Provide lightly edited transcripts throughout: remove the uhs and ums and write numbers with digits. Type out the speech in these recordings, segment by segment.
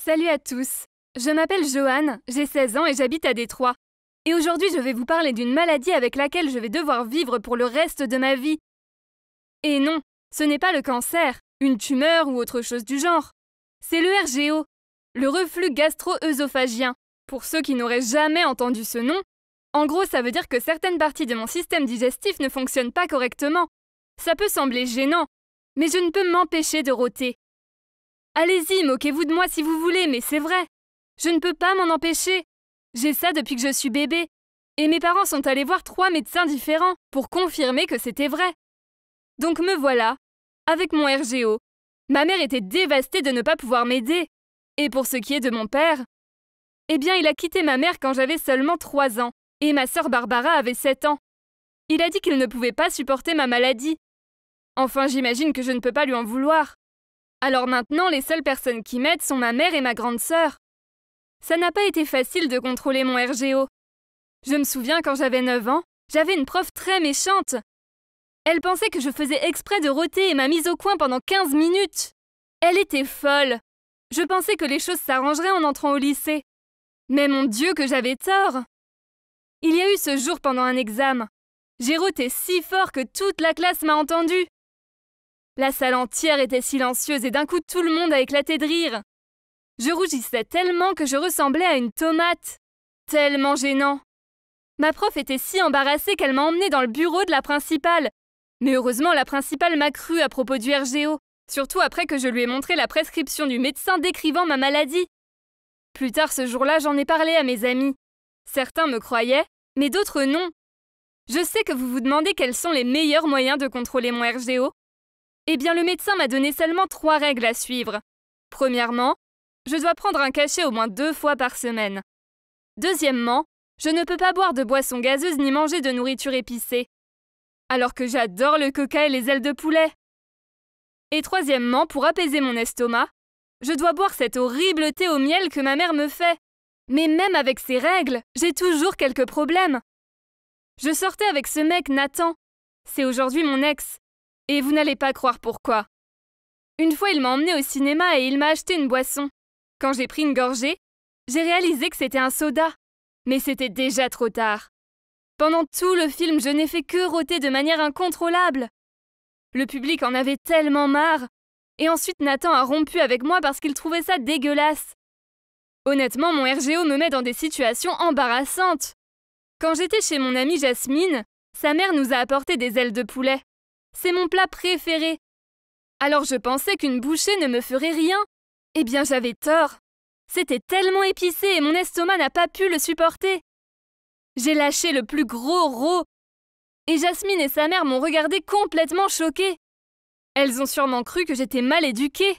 Salut à tous, je m'appelle Joanne, j'ai 16 ans et j'habite à Détroit. Et aujourd'hui je vais vous parler d'une maladie avec laquelle je vais devoir vivre pour le reste de ma vie. Et non, ce n'est pas le cancer, une tumeur ou autre chose du genre. C'est le RGO, le reflux gastro-œsophagien. Pour ceux qui n'auraient jamais entendu ce nom, en gros ça veut dire que certaines parties de mon système digestif ne fonctionnent pas correctement. Ça peut sembler gênant, mais je ne peux m'empêcher de rôter. Allez-y, moquez-vous de moi si vous voulez, mais c'est vrai. Je ne peux pas m'en empêcher. J'ai ça depuis que je suis bébé. Et mes parents sont allés voir 3 médecins différents pour confirmer que c'était vrai. Donc me voilà, avec mon RGO. Ma mère était dévastée de ne pas pouvoir m'aider. Et pour ce qui est de mon père, eh bien il a quitté ma mère quand j'avais seulement 3 ans. Et ma sœur Barbara avait 7 ans. Il a dit qu'il ne pouvait pas supporter ma maladie. Enfin, j'imagine que je ne peux pas lui en vouloir. Alors maintenant, les seules personnes qui m'aident sont ma mère et ma grande sœur. Ça n'a pas été facile de contrôler mon RGO. Je me souviens quand j'avais 9 ans, j'avais une prof très méchante. Elle pensait que je faisais exprès de rôter et m'a mise au coin pendant 15 minutes. Elle était folle. Je pensais que les choses s'arrangeraient en entrant au lycée. Mais mon Dieu que j'avais tort. Il y a eu ce jour pendant un examen. J'ai rôté si fort que toute la classe m'a entendu. La salle entière était silencieuse et d'un coup tout le monde a éclaté de rire. Je rougissais tellement que je ressemblais à une tomate. Tellement gênant. Ma prof était si embarrassée qu'elle m'a emmenée dans le bureau de la principale. Mais heureusement, la principale m'a cru à propos du RGO, surtout après que je lui ai montré la prescription du médecin décrivant ma maladie. Plus tard ce jour-là, j'en ai parlé à mes amis. Certains me croyaient, mais d'autres non. Je sais que vous vous demandez quels sont les meilleurs moyens de contrôler mon RGO. Eh bien, le médecin m'a donné seulement 3 règles à suivre. Premièrement, je dois prendre un cachet au moins 2 fois par semaine. Deuxièmement, je ne peux pas boire de boissons gazeuses ni manger de nourriture épicée. Alors que j'adore le coca et les ailes de poulet. Et troisièmement, pour apaiser mon estomac, je dois boire cet horrible thé au miel que ma mère me fait. Mais même avec ces règles, j'ai toujours quelques problèmes. Je sortais avec ce mec, Nathan. C'est aujourd'hui mon ex. Et vous n'allez pas croire pourquoi. Une fois, il m'a emmené au cinéma et il m'a acheté une boisson. Quand j'ai pris une gorgée, j'ai réalisé que c'était un soda. Mais c'était déjà trop tard. Pendant tout le film, je n'ai fait que rôter de manière incontrôlable. Le public en avait tellement marre. Et ensuite, Nathan a rompu avec moi parce qu'il trouvait ça dégueulasse. Honnêtement, mon RGO me met dans des situations embarrassantes. Quand j'étais chez mon amie Jasmine, sa mère nous a apporté des ailes de poulet. C'est mon plat préféré. Alors je pensais qu'une bouchée ne me ferait rien. Eh bien j'avais tort. C'était tellement épicé et mon estomac n'a pas pu le supporter. J'ai lâché le plus gros rot. Et Jasmine et sa mère m'ont regardé complètement choquée. Elles ont sûrement cru que j'étais mal éduquée.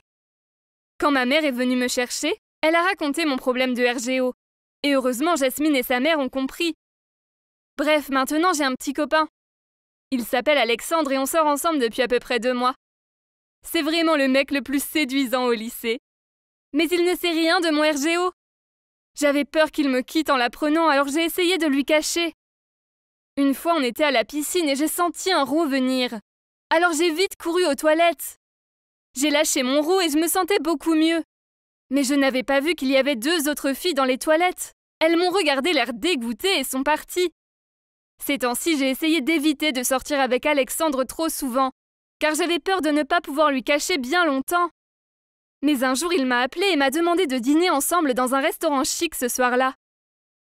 Quand ma mère est venue me chercher, elle a raconté mon problème de RGO. Et heureusement, Jasmine et sa mère ont compris. Bref, maintenant j'ai un petit copain. Il s'appelle Alexandre et on sort ensemble depuis à peu près 2 mois. C'est vraiment le mec le plus séduisant au lycée. Mais il ne sait rien de mon RGO. J'avais peur qu'il me quitte en l'apprenant, alors j'ai essayé de lui cacher. Une fois, on était à la piscine et j'ai senti un rot venir. Alors j'ai vite couru aux toilettes. J'ai lâché mon rot et je me sentais beaucoup mieux. Mais je n'avais pas vu qu'il y avait 2 autres filles dans les toilettes. Elles m'ont regardé l'air dégoûtées et sont parties. Ces temps-ci, j'ai essayé d'éviter de sortir avec Alexandre trop souvent, car j'avais peur de ne pas pouvoir lui cacher bien longtemps. Mais un jour, il m'a appelé et m'a demandé de dîner ensemble dans un restaurant chic ce soir-là.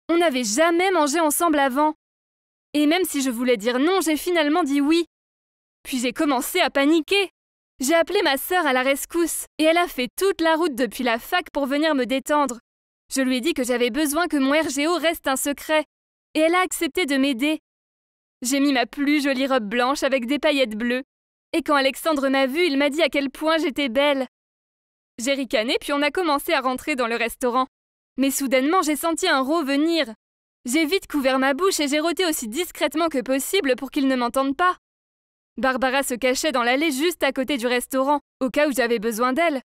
On n'avait jamais mangé ensemble avant. Et même si je voulais dire non, j'ai finalement dit oui. Puis j'ai commencé à paniquer. J'ai appelé ma sœur à la rescousse et elle a fait toute la route depuis la fac pour venir me détendre. Je lui ai dit que j'avais besoin que mon RGO reste un secret. Et elle a accepté de m'aider. J'ai mis ma plus jolie robe blanche avec des paillettes bleues. Et quand Alexandre m'a vue, il m'a dit à quel point j'étais belle. J'ai ricané puis on a commencé à rentrer dans le restaurant. Mais soudainement, j'ai senti un rot venir. J'ai vite couvert ma bouche et j'ai rôté aussi discrètement que possible pour qu'il ne m'entende pas. Barbara se cachait dans l'allée juste à côté du restaurant, au cas où j'avais besoin d'elle.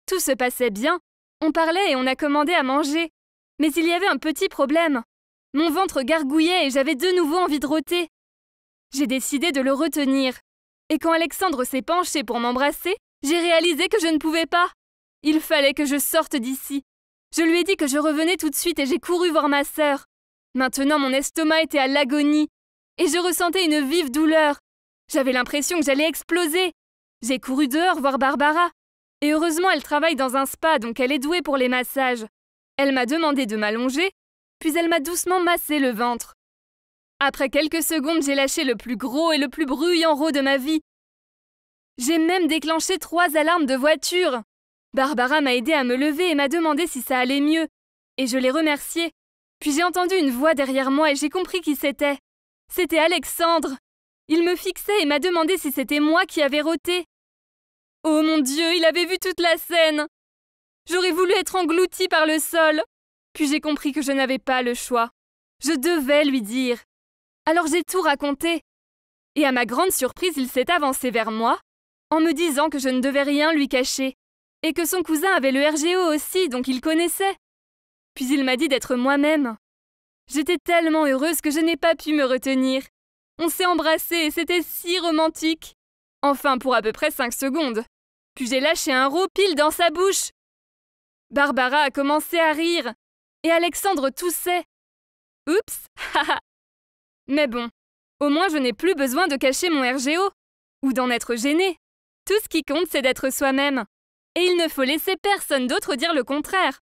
Tout se passait bien. On parlait et on a commandé à manger. Mais il y avait un petit problème. Mon ventre gargouillait et j'avais de nouveau envie de rôter. J'ai décidé de le retenir. Et quand Alexandre s'est penché pour m'embrasser, j'ai réalisé que je ne pouvais pas. Il fallait que je sorte d'ici. Je lui ai dit que je revenais tout de suite et j'ai couru voir ma sœur. Maintenant, mon estomac était à l'agonie et je ressentais une vive douleur. J'avais l'impression que j'allais exploser. J'ai couru dehors voir Barbara. Et heureusement, elle travaille dans un spa, donc elle est douée pour les massages. Elle m'a demandé de m'allonger, puis elle m'a doucement massé le ventre. Après quelques secondes, j'ai lâché le plus gros et le plus bruyant rot de ma vie. J'ai même déclenché 3 alarmes de voiture. Barbara m'a aidé à me lever et m'a demandé si ça allait mieux. Et je l'ai remerciée. Puis j'ai entendu une voix derrière moi et j'ai compris qui c'était. C'était Alexandre. Il me fixait et m'a demandé si c'était moi qui avais roté. Oh mon Dieu, il avait vu toute la scène. J'aurais voulu être engloutie par le sol. Puis j'ai compris que je n'avais pas le choix. Je devais lui dire. Alors j'ai tout raconté. Et à ma grande surprise, il s'est avancé vers moi en me disant que je ne devais rien lui cacher et que son cousin avait le RGO aussi, donc il connaissait. Puis il m'a dit d'être moi-même. J'étais tellement heureuse que je n'ai pas pu me retenir. On s'est embrassés et c'était si romantique. Enfin, pour à peu près 5 secondes. Puis j'ai lâché un rot pile dans sa bouche. Barbara a commencé à rire et Alexandre toussait. Oups, haha. Mais bon, au moins je n'ai plus besoin de cacher mon RGO ou d'en être gênée. Tout ce qui compte, c'est d'être soi-même. Et il ne faut laisser personne d'autre dire le contraire.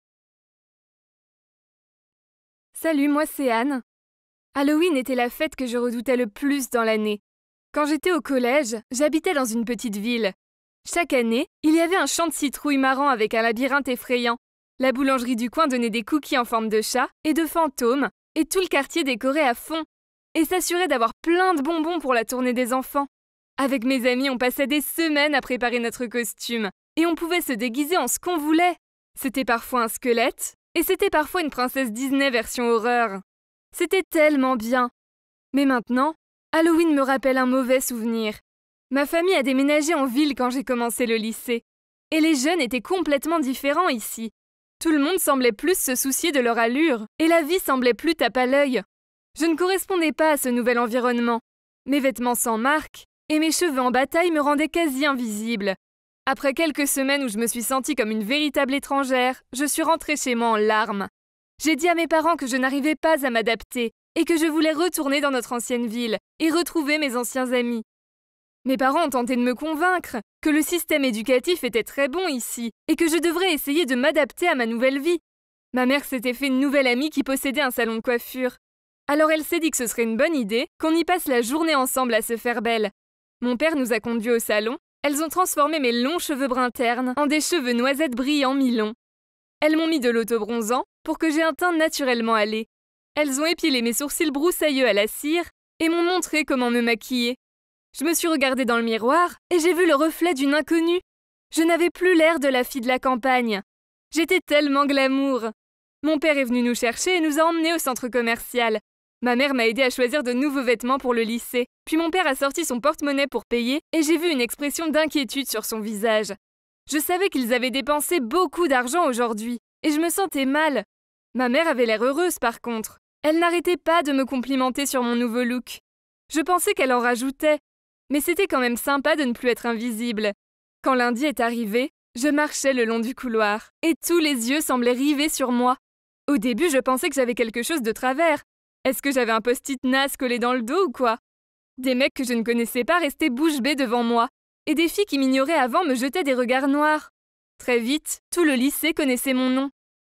Salut, moi c'est Anne. Halloween était la fête que je redoutais le plus dans l'année. Quand j'étais au collège, j'habitais dans une petite ville. Chaque année, il y avait un champ de citrouilles marrant avec un labyrinthe effrayant. La boulangerie du coin donnait des cookies en forme de chat et de fantômes, et tout le quartier décorait à fond, et s'assurait d'avoir plein de bonbons pour la tournée des enfants. Avec mes amis, on passait des semaines à préparer notre costume, et on pouvait se déguiser en ce qu'on voulait. C'était parfois un squelette, et c'était parfois une princesse Disney version horreur. C'était tellement bien. Mais maintenant, Halloween me rappelle un mauvais souvenir. Ma famille a déménagé en ville quand j'ai commencé le lycée. Et les jeunes étaient complètement différents ici. Tout le monde semblait plus se soucier de leur allure, et la vie semblait plus tape à l'œil. Je ne correspondais pas à ce nouvel environnement. Mes vêtements sans marque et mes cheveux en bataille me rendaient quasi invisible. Après quelques semaines où je me suis sentie comme une véritable étrangère, je suis rentrée chez moi en larmes. J'ai dit à mes parents que je n'arrivais pas à m'adapter et que je voulais retourner dans notre ancienne ville et retrouver mes anciens amis. Mes parents ont tenté de me convaincre que le système éducatif était très bon ici et que je devrais essayer de m'adapter à ma nouvelle vie. Ma mère s'était fait une nouvelle amie qui possédait un salon de coiffure. Alors elle s'est dit que ce serait une bonne idée qu'on y passe la journée ensemble à se faire belle. Mon père nous a conduits au salon. Elles ont transformé mes longs cheveux bruns ternes en des cheveux noisettes brillants mi-longs. Elles m'ont mis de l'autobronzant pour que j'aie un teint naturellement allé. Elles ont épilé mes sourcils broussailleux à la cire et m'ont montré comment me maquiller. Je me suis regardée dans le miroir et j'ai vu le reflet d'une inconnue. Je n'avais plus l'air de la fille de la campagne. J'étais tellement glamour. Mon père est venu nous chercher et nous a emmenés au centre commercial. Ma mère m'a aidé à choisir de nouveaux vêtements pour le lycée. Puis mon père a sorti son porte-monnaie pour payer et j'ai vu une expression d'inquiétude sur son visage. Je savais qu'ils avaient dépensé beaucoup d'argent aujourd'hui et je me sentais mal. Ma mère avait l'air heureuse par contre. Elle n'arrêtait pas de me complimenter sur mon nouveau look. Je pensais qu'elle en rajoutait, mais c'était quand même sympa de ne plus être invisible. Quand lundi est arrivé, je marchais le long du couloir et tous les yeux semblaient rivés sur moi. Au début, je pensais que j'avais quelque chose de travers. Est-ce que j'avais un post-it naze collé dans le dos ou quoi? Des mecs que je ne connaissais pas restaient bouche bée devant moi, et des filles qui m'ignoraient avant me jetaient des regards noirs. Très vite, tout le lycée connaissait mon nom.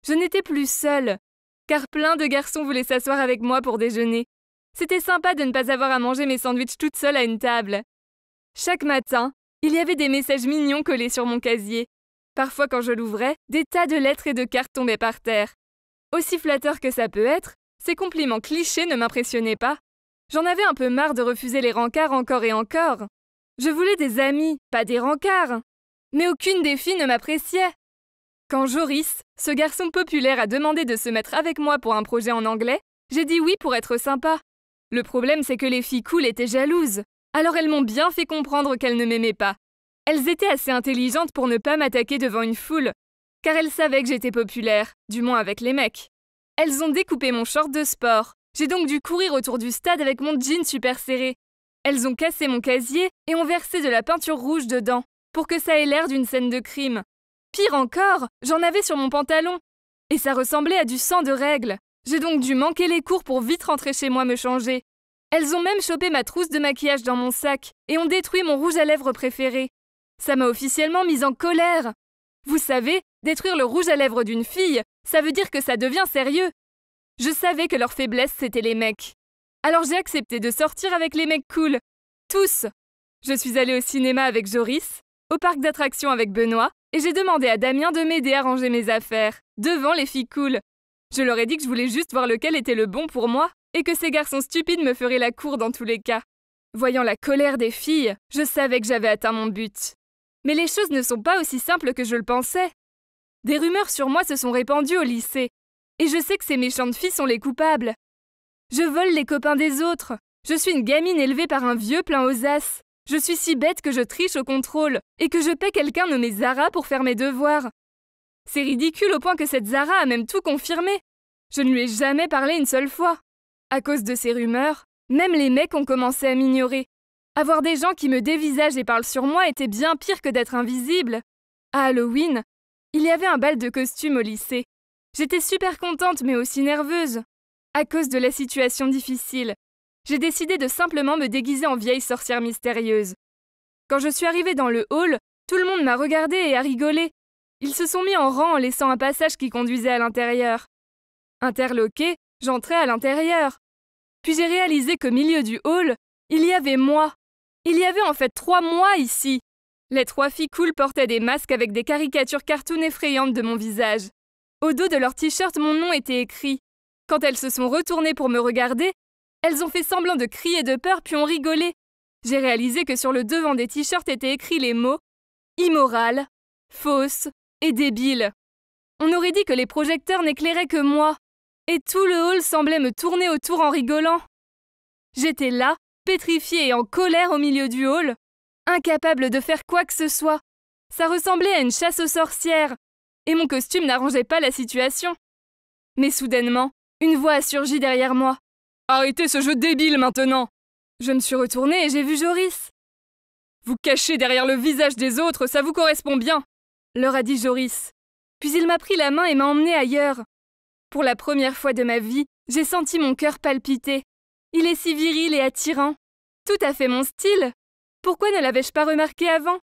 Je n'étais plus seule, car plein de garçons voulaient s'asseoir avec moi pour déjeuner. C'était sympa de ne pas avoir à manger mes sandwichs toute seule à une table. Chaque matin, il y avait des messages mignons collés sur mon casier. Parfois, quand je l'ouvrais, des tas de lettres et de cartes tombaient par terre. Aussi flatteur que ça peut être, ces compliments clichés ne m'impressionnaient pas. J'en avais un peu marre de refuser les rencarts encore et encore. Je voulais des amis, pas des rencarts. Mais aucune des filles ne m'appréciait. Quand Joris, ce garçon populaire, a demandé de se mettre avec moi pour un projet en anglais, j'ai dit oui pour être sympa. Le problème, c'est que les filles cool étaient jalouses. Alors elles m'ont bien fait comprendre qu'elles ne m'aimaient pas. Elles étaient assez intelligentes pour ne pas m'attaquer devant une foule, car elles savaient que j'étais populaire, du moins avec les mecs. Elles ont découpé mon short de sport. J'ai donc dû courir autour du stade avec mon jean super serré. Elles ont cassé mon casier et ont versé de la peinture rouge dedans, pour que ça ait l'air d'une scène de crime. Pire encore, j'en avais sur mon pantalon. Et ça ressemblait à du sang de règle. J'ai donc dû manquer les cours pour vite rentrer chez moi me changer. Elles ont même chopé ma trousse de maquillage dans mon sac et ont détruit mon rouge à lèvres préféré. Ça m'a officiellement mise en colère. Vous savez, détruire le rouge à lèvres d'une fille, ça veut dire que ça devient sérieux. Je savais que leur faiblesse, c'était les mecs. Alors j'ai accepté de sortir avec les mecs cool. Tous. Je suis allée au cinéma avec Joris, au parc d'attractions avec Benoît, et j'ai demandé à Damien de m'aider à ranger mes affaires, devant les filles cool. Je leur ai dit que je voulais juste voir lequel était le bon pour moi, et que ces garçons stupides me feraient la cour dans tous les cas. Voyant la colère des filles, je savais que j'avais atteint mon but. Mais les choses ne sont pas aussi simples que je le pensais. Des rumeurs sur moi se sont répandues au lycée, et je sais que ces méchantes filles sont les coupables. Je vole les copains des autres. Je suis une gamine élevée par un vieux plein aux as. Je suis si bête que je triche au contrôle, et que je paie quelqu'un nommé Zara pour faire mes devoirs. C'est ridicule au point que cette Zara a même tout confirmé. Je ne lui ai jamais parlé une seule fois. À cause de ces rumeurs, même les mecs ont commencé à m'ignorer. Avoir des gens qui me dévisagent et parlent sur moi était bien pire que d'être invisible. À Halloween, il y avait un bal de costumes au lycée. J'étais super contente mais aussi nerveuse. À cause de la situation difficile, j'ai décidé de simplement me déguiser en vieille sorcière mystérieuse. Quand je suis arrivée dans le hall, tout le monde m'a regardée et a rigolé. Ils se sont mis en rang en laissant un passage qui conduisait à l'intérieur. Interloquée, j'entrais à l'intérieur. Puis j'ai réalisé qu'au milieu du hall, il y avait moi. Il y avait en fait 3 mois ici. Les 3 filles cool portaient des masques avec des caricatures cartoon effrayantes de mon visage. Au dos de leur t-shirt, mon nom était écrit. Quand elles se sont retournées pour me regarder, elles ont fait semblant de crier de peur puis ont rigolé. J'ai réalisé que sur le devant des t-shirts étaient écrits les mots « immorale »,« fausse » et « débile ». On aurait dit que les projecteurs n'éclairaient que moi. Et tout le hall semblait me tourner autour en rigolant. J'étais là, pétrifiée et en colère au milieu du hall, incapable de faire quoi que ce soit. Ça ressemblait à une chasse aux sorcières, et mon costume n'arrangeait pas la situation. Mais soudainement, une voix a surgi derrière moi. « Arrêtez ce jeu débile maintenant !» Je me suis retournée et j'ai vu Joris. « Vous cachez derrière le visage des autres, ça vous correspond bien !» leur a dit Joris. Puis il m'a pris la main et m'a emmenée ailleurs. Pour la première fois de ma vie, j'ai senti mon cœur palpiter. Il est si viril et attirant. Tout à fait mon style. Pourquoi ne l'avais-je pas remarqué avant ?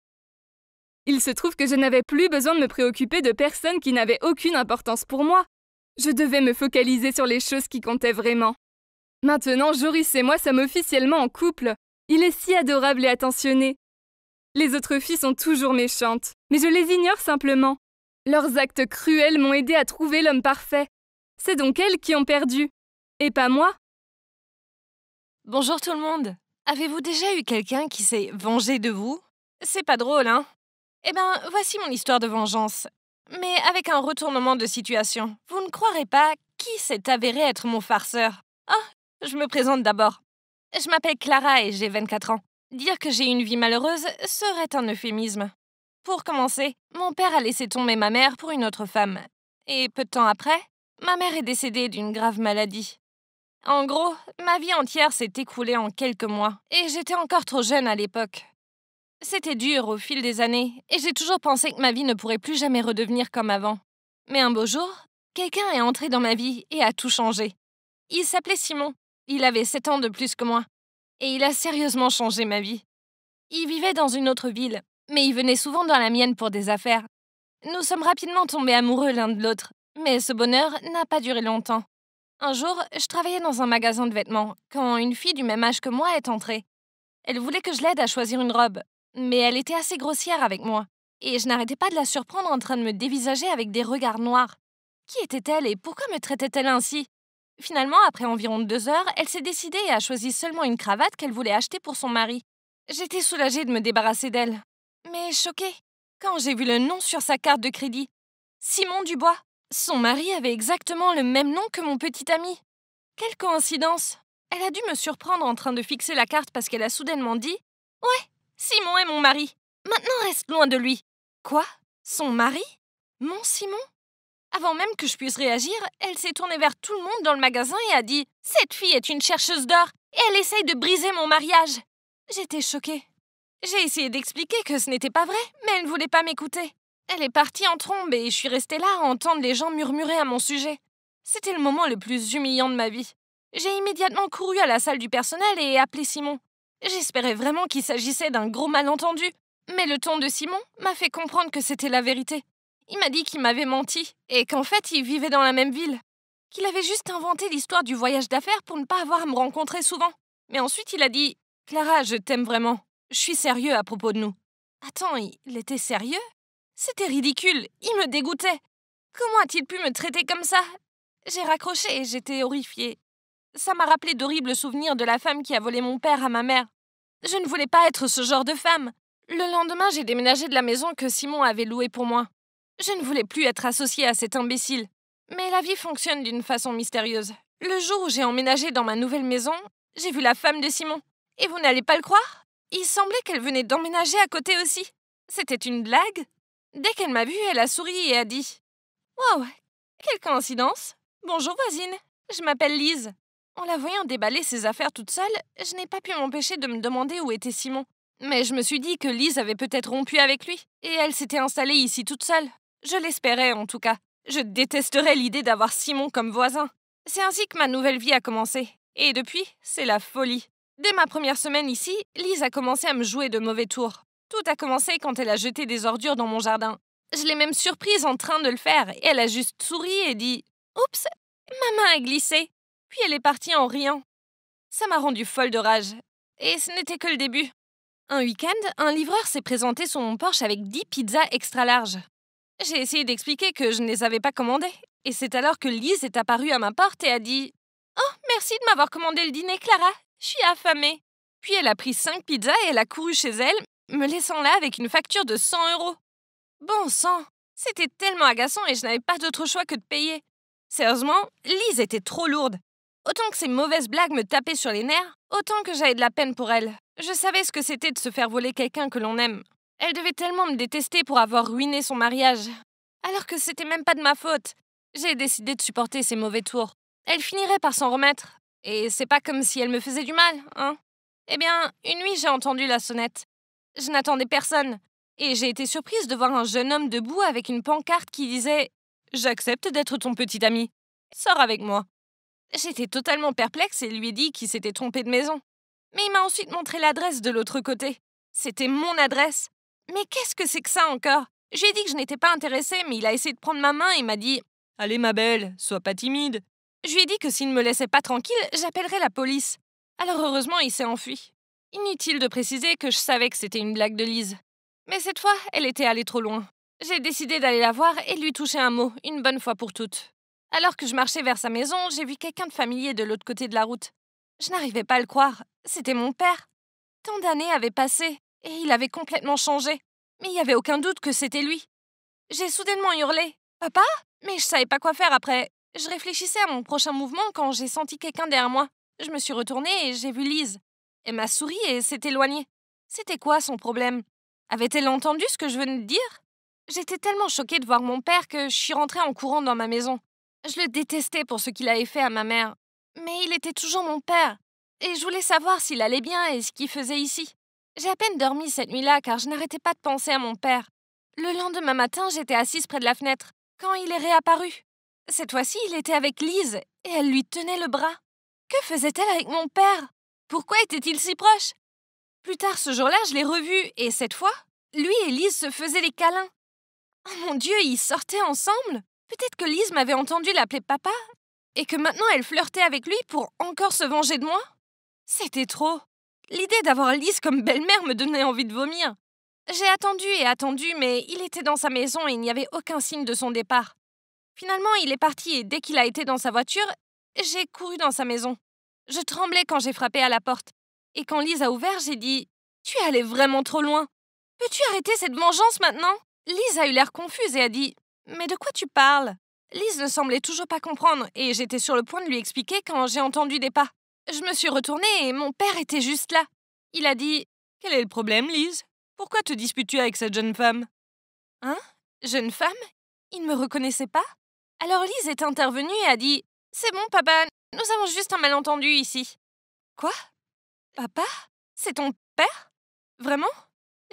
Il se trouve que je n'avais plus besoin de me préoccuper de personnes qui n'avaient aucune importance pour moi. Je devais me focaliser sur les choses qui comptaient vraiment. Maintenant, Joris et moi sommes officiellement en couple. Il est si adorable et attentionné. Les autres filles sont toujours méchantes, mais je les ignore simplement. Leurs actes cruels m'ont aidé à trouver l'homme parfait. C'est donc elles qui ont perdu, et pas moi. Bonjour tout le monde. Avez-vous déjà eu quelqu'un qui s'est vengé de vous ? C'est pas drôle, hein ? Eh ben, voici mon histoire de vengeance. Mais avec un retournement de situation. Vous ne croirez pas qui s'est avéré être mon farceur. Je me présente d'abord. Je m'appelle Clara et j'ai 24 ans. Dire que j'ai une vie malheureuse serait un euphémisme. Pour commencer, mon père a laissé tomber ma mère pour une autre femme. Et peu de temps après, ma mère est décédée d'une grave maladie. En gros, ma vie entière s'est écoulée en quelques mois, et j'étais encore trop jeune à l'époque. C'était dur au fil des années, et j'ai toujours pensé que ma vie ne pourrait plus jamais redevenir comme avant. Mais un beau jour, quelqu'un est entré dans ma vie et a tout changé. Il s'appelait Simon, il avait 7 ans de plus que moi, et il a sérieusement changé ma vie. Il vivait dans une autre ville, mais il venait souvent dans la mienne pour des affaires. Nous sommes rapidement tombés amoureux l'un de l'autre, mais ce bonheur n'a pas duré longtemps. Un jour, je travaillais dans un magasin de vêtements quand une fille du même âge que moi est entrée. Elle voulait que je l'aide à choisir une robe, mais elle était assez grossière avec moi, et je n'arrêtais pas de la surprendre en train de me dévisager avec des regards noirs. Qui était-elle et pourquoi me traitait-elle ainsi ? Finalement, après environ 2 heures, elle s'est décidée et a choisi seulement une cravate qu'elle voulait acheter pour son mari. J'étais soulagée de me débarrasser d'elle, mais choquée quand j'ai vu le nom sur sa carte de crédit. Simon Dubois. Son mari avait exactement le même nom que mon petit ami. Quelle coïncidence! Elle a dû me surprendre en train de fixer la carte parce qu'elle a soudainement dit « Ouais, Simon est mon mari. Maintenant reste loin de lui. » Quoi? Son mari? Mon Simon? Avant même que je puisse réagir, elle s'est tournée vers tout le monde dans le magasin et a dit « Cette fille est une chercheuse d'or et elle essaye de briser mon mariage. » J'étais choquée. J'ai essayé d'expliquer que ce n'était pas vrai, mais elle ne voulait pas m'écouter. Elle est partie en trombe et je suis restée là à entendre les gens murmurer à mon sujet. C'était le moment le plus humiliant de ma vie. J'ai immédiatement couru à la salle du personnel et appelé Simon. J'espérais vraiment qu'il s'agissait d'un gros malentendu, mais le ton de Simon m'a fait comprendre que c'était la vérité. Il m'a dit qu'il m'avait menti et qu'en fait il vivait dans la même ville. Qu'il avait juste inventé l'histoire du voyage d'affaires pour ne pas avoir à me rencontrer souvent. Mais ensuite il a dit « Clara, je t'aime vraiment. Je suis sérieux à propos de nous. » Attends, il était sérieux? C'était ridicule, il me dégoûtait. Comment a-t-il pu me traiter comme ça? J'ai raccroché et j'étais horrifiée. Ça m'a rappelé d'horribles souvenirs de la femme qui a volé mon père à ma mère. Je ne voulais pas être ce genre de femme. Le lendemain, j'ai déménagé de la maison que Simon avait louée pour moi. Je ne voulais plus être associée à cet imbécile. Mais la vie fonctionne d'une façon mystérieuse. Le jour où j'ai emménagé dans ma nouvelle maison, j'ai vu la femme de Simon. Et vous n'allez pas le croire? Il semblait qu'elle venait d'emménager à côté aussi. C'était une blague? Dès qu'elle m'a vue, elle a souri et a dit « Wow, quelle coïncidence! Bonjour voisine, je m'appelle Lise. » En la voyant déballer ses affaires toute seule, je n'ai pas pu m'empêcher de me demander où était Simon. Mais je me suis dit que Lise avait peut-être rompu avec lui, et elle s'était installée ici toute seule. Je l'espérais en tout cas. Je détesterais l'idée d'avoir Simon comme voisin. C'est ainsi que ma nouvelle vie a commencé. Et depuis, c'est la folie. Dès ma première semaine ici, Lise a commencé à me jouer de mauvais tours. Tout a commencé quand elle a jeté des ordures dans mon jardin. Je l'ai même surprise en train de le faire, et elle a juste souri et dit « Oups, ma main a glissé !» Puis elle est partie en riant. Ça m'a rendue folle de rage. Et ce n'était que le début. Un week-end, un livreur s'est présenté sur mon porche avec 10 pizzas extra larges. J'ai essayé d'expliquer que je ne les avais pas commandées. Et c'est alors que Lise est apparue à ma porte et a dit « Oh, merci de m'avoir commandé le dîner, Clara. Je suis affamée. » Puis elle a pris 5 pizzas et elle a couru chez elle, me laissant là avec une facture de 100 €. Bon sang, c'était tellement agaçant et je n'avais pas d'autre choix que de payer. Sérieusement, Lise était trop lourde. Autant que ces mauvaises blagues me tapaient sur les nerfs, autant que j'avais de la peine pour elle. Je savais ce que c'était de se faire voler quelqu'un que l'on aime. Elle devait tellement me détester pour avoir ruiné son mariage. Alors que c'était même pas de ma faute. J'ai décidé de supporter ses mauvais tours. Elle finirait par s'en remettre. Et c'est pas comme si elle me faisait du mal, hein? Eh bien, une nuit, j'ai entendu la sonnette. Je n'attendais personne. Et j'ai été surprise de voir un jeune homme debout avec une pancarte qui disait « J'accepte d'être ton petit ami. Sors avec moi. » J'étais totalement perplexe et lui ai dit qu'il s'était trompé de maison. Mais il m'a ensuite montré l'adresse de l'autre côté. C'était mon adresse. Mais qu'est-ce que c'est que ça encore? Je lui ai dit que je n'étais pas intéressée, mais il a essayé de prendre ma main et m'a dit « Allez ma belle, sois pas timide. » Je lui ai dit que s'il ne me laissait pas tranquille, j'appellerais la police. Alors heureusement, il s'est enfui. Inutile de préciser que je savais que c'était une blague de Lise. Mais cette fois, elle était allée trop loin. J'ai décidé d'aller la voir et de lui toucher un mot, une bonne fois pour toutes. Alors que je marchais vers sa maison, j'ai vu quelqu'un de familier de l'autre côté de la route. Je n'arrivais pas à le croire. C'était mon père. Tant d'années avaient passé et il avait complètement changé. Mais il n'y avait aucun doute que c'était lui. J'ai soudainement hurlé « Papa ?» Mais je savais pas quoi faire après. Je réfléchissais à mon prochain mouvement quand j'ai senti quelqu'un derrière moi. Je me suis retournée et j'ai vu Lise. Elle m'a souri et s'est éloignée. C'était quoi son problème? Avait-elle entendu ce que je venais de dire? J'étais tellement choquée de voir mon père que je suis rentrée en courant dans ma maison. Je le détestais pour ce qu'il avait fait à ma mère. Mais il était toujours mon père. Et je voulais savoir s'il allait bien et ce qu'il faisait ici. J'ai à peine dormi cette nuit-là car je n'arrêtais pas de penser à mon père. Le lendemain matin, j'étais assise près de la fenêtre, quand il est réapparu. Cette fois-ci, il était avec Lise et elle lui tenait le bras. Que faisait-elle avec mon père? Pourquoi était-il si proche? Plus tard ce jour-là, je l'ai revu et cette fois, lui et Lise se faisaient des câlins. Oh mon Dieu, ils sortaient ensemble? Peut-être que Lise m'avait entendu l'appeler papa et que maintenant elle flirtait avec lui pour encore se venger de moi? C'était trop. L'idée d'avoir Lise comme belle-mère me donnait envie de vomir. J'ai attendu et attendu, mais il était dans sa maison et il n'y avait aucun signe de son départ. Finalement, il est parti et dès qu'il a été dans sa voiture, j'ai couru dans sa maison. Je tremblais quand j'ai frappé à la porte. Et quand Lise a ouvert, j'ai dit « Tu es allée vraiment trop loin. Peux-tu arrêter cette vengeance maintenant ?» Lise a eu l'air confuse et a dit « Mais de quoi tu parles ?» Lise ne semblait toujours pas comprendre et j'étais sur le point de lui expliquer quand j'ai entendu des pas. Je me suis retournée et mon père était juste là. Il a dit « Quel est le problème, Lise? Pourquoi te disputes-tu avec cette jeune femme ?»« Hein? Jeune femme? Il ne me reconnaissait pas ?» Alors Lise est intervenue et a dit « C'est bon, papa, nous avons juste un malentendu ici. »« Quoi? Papa? C'est ton père? Vraiment ?»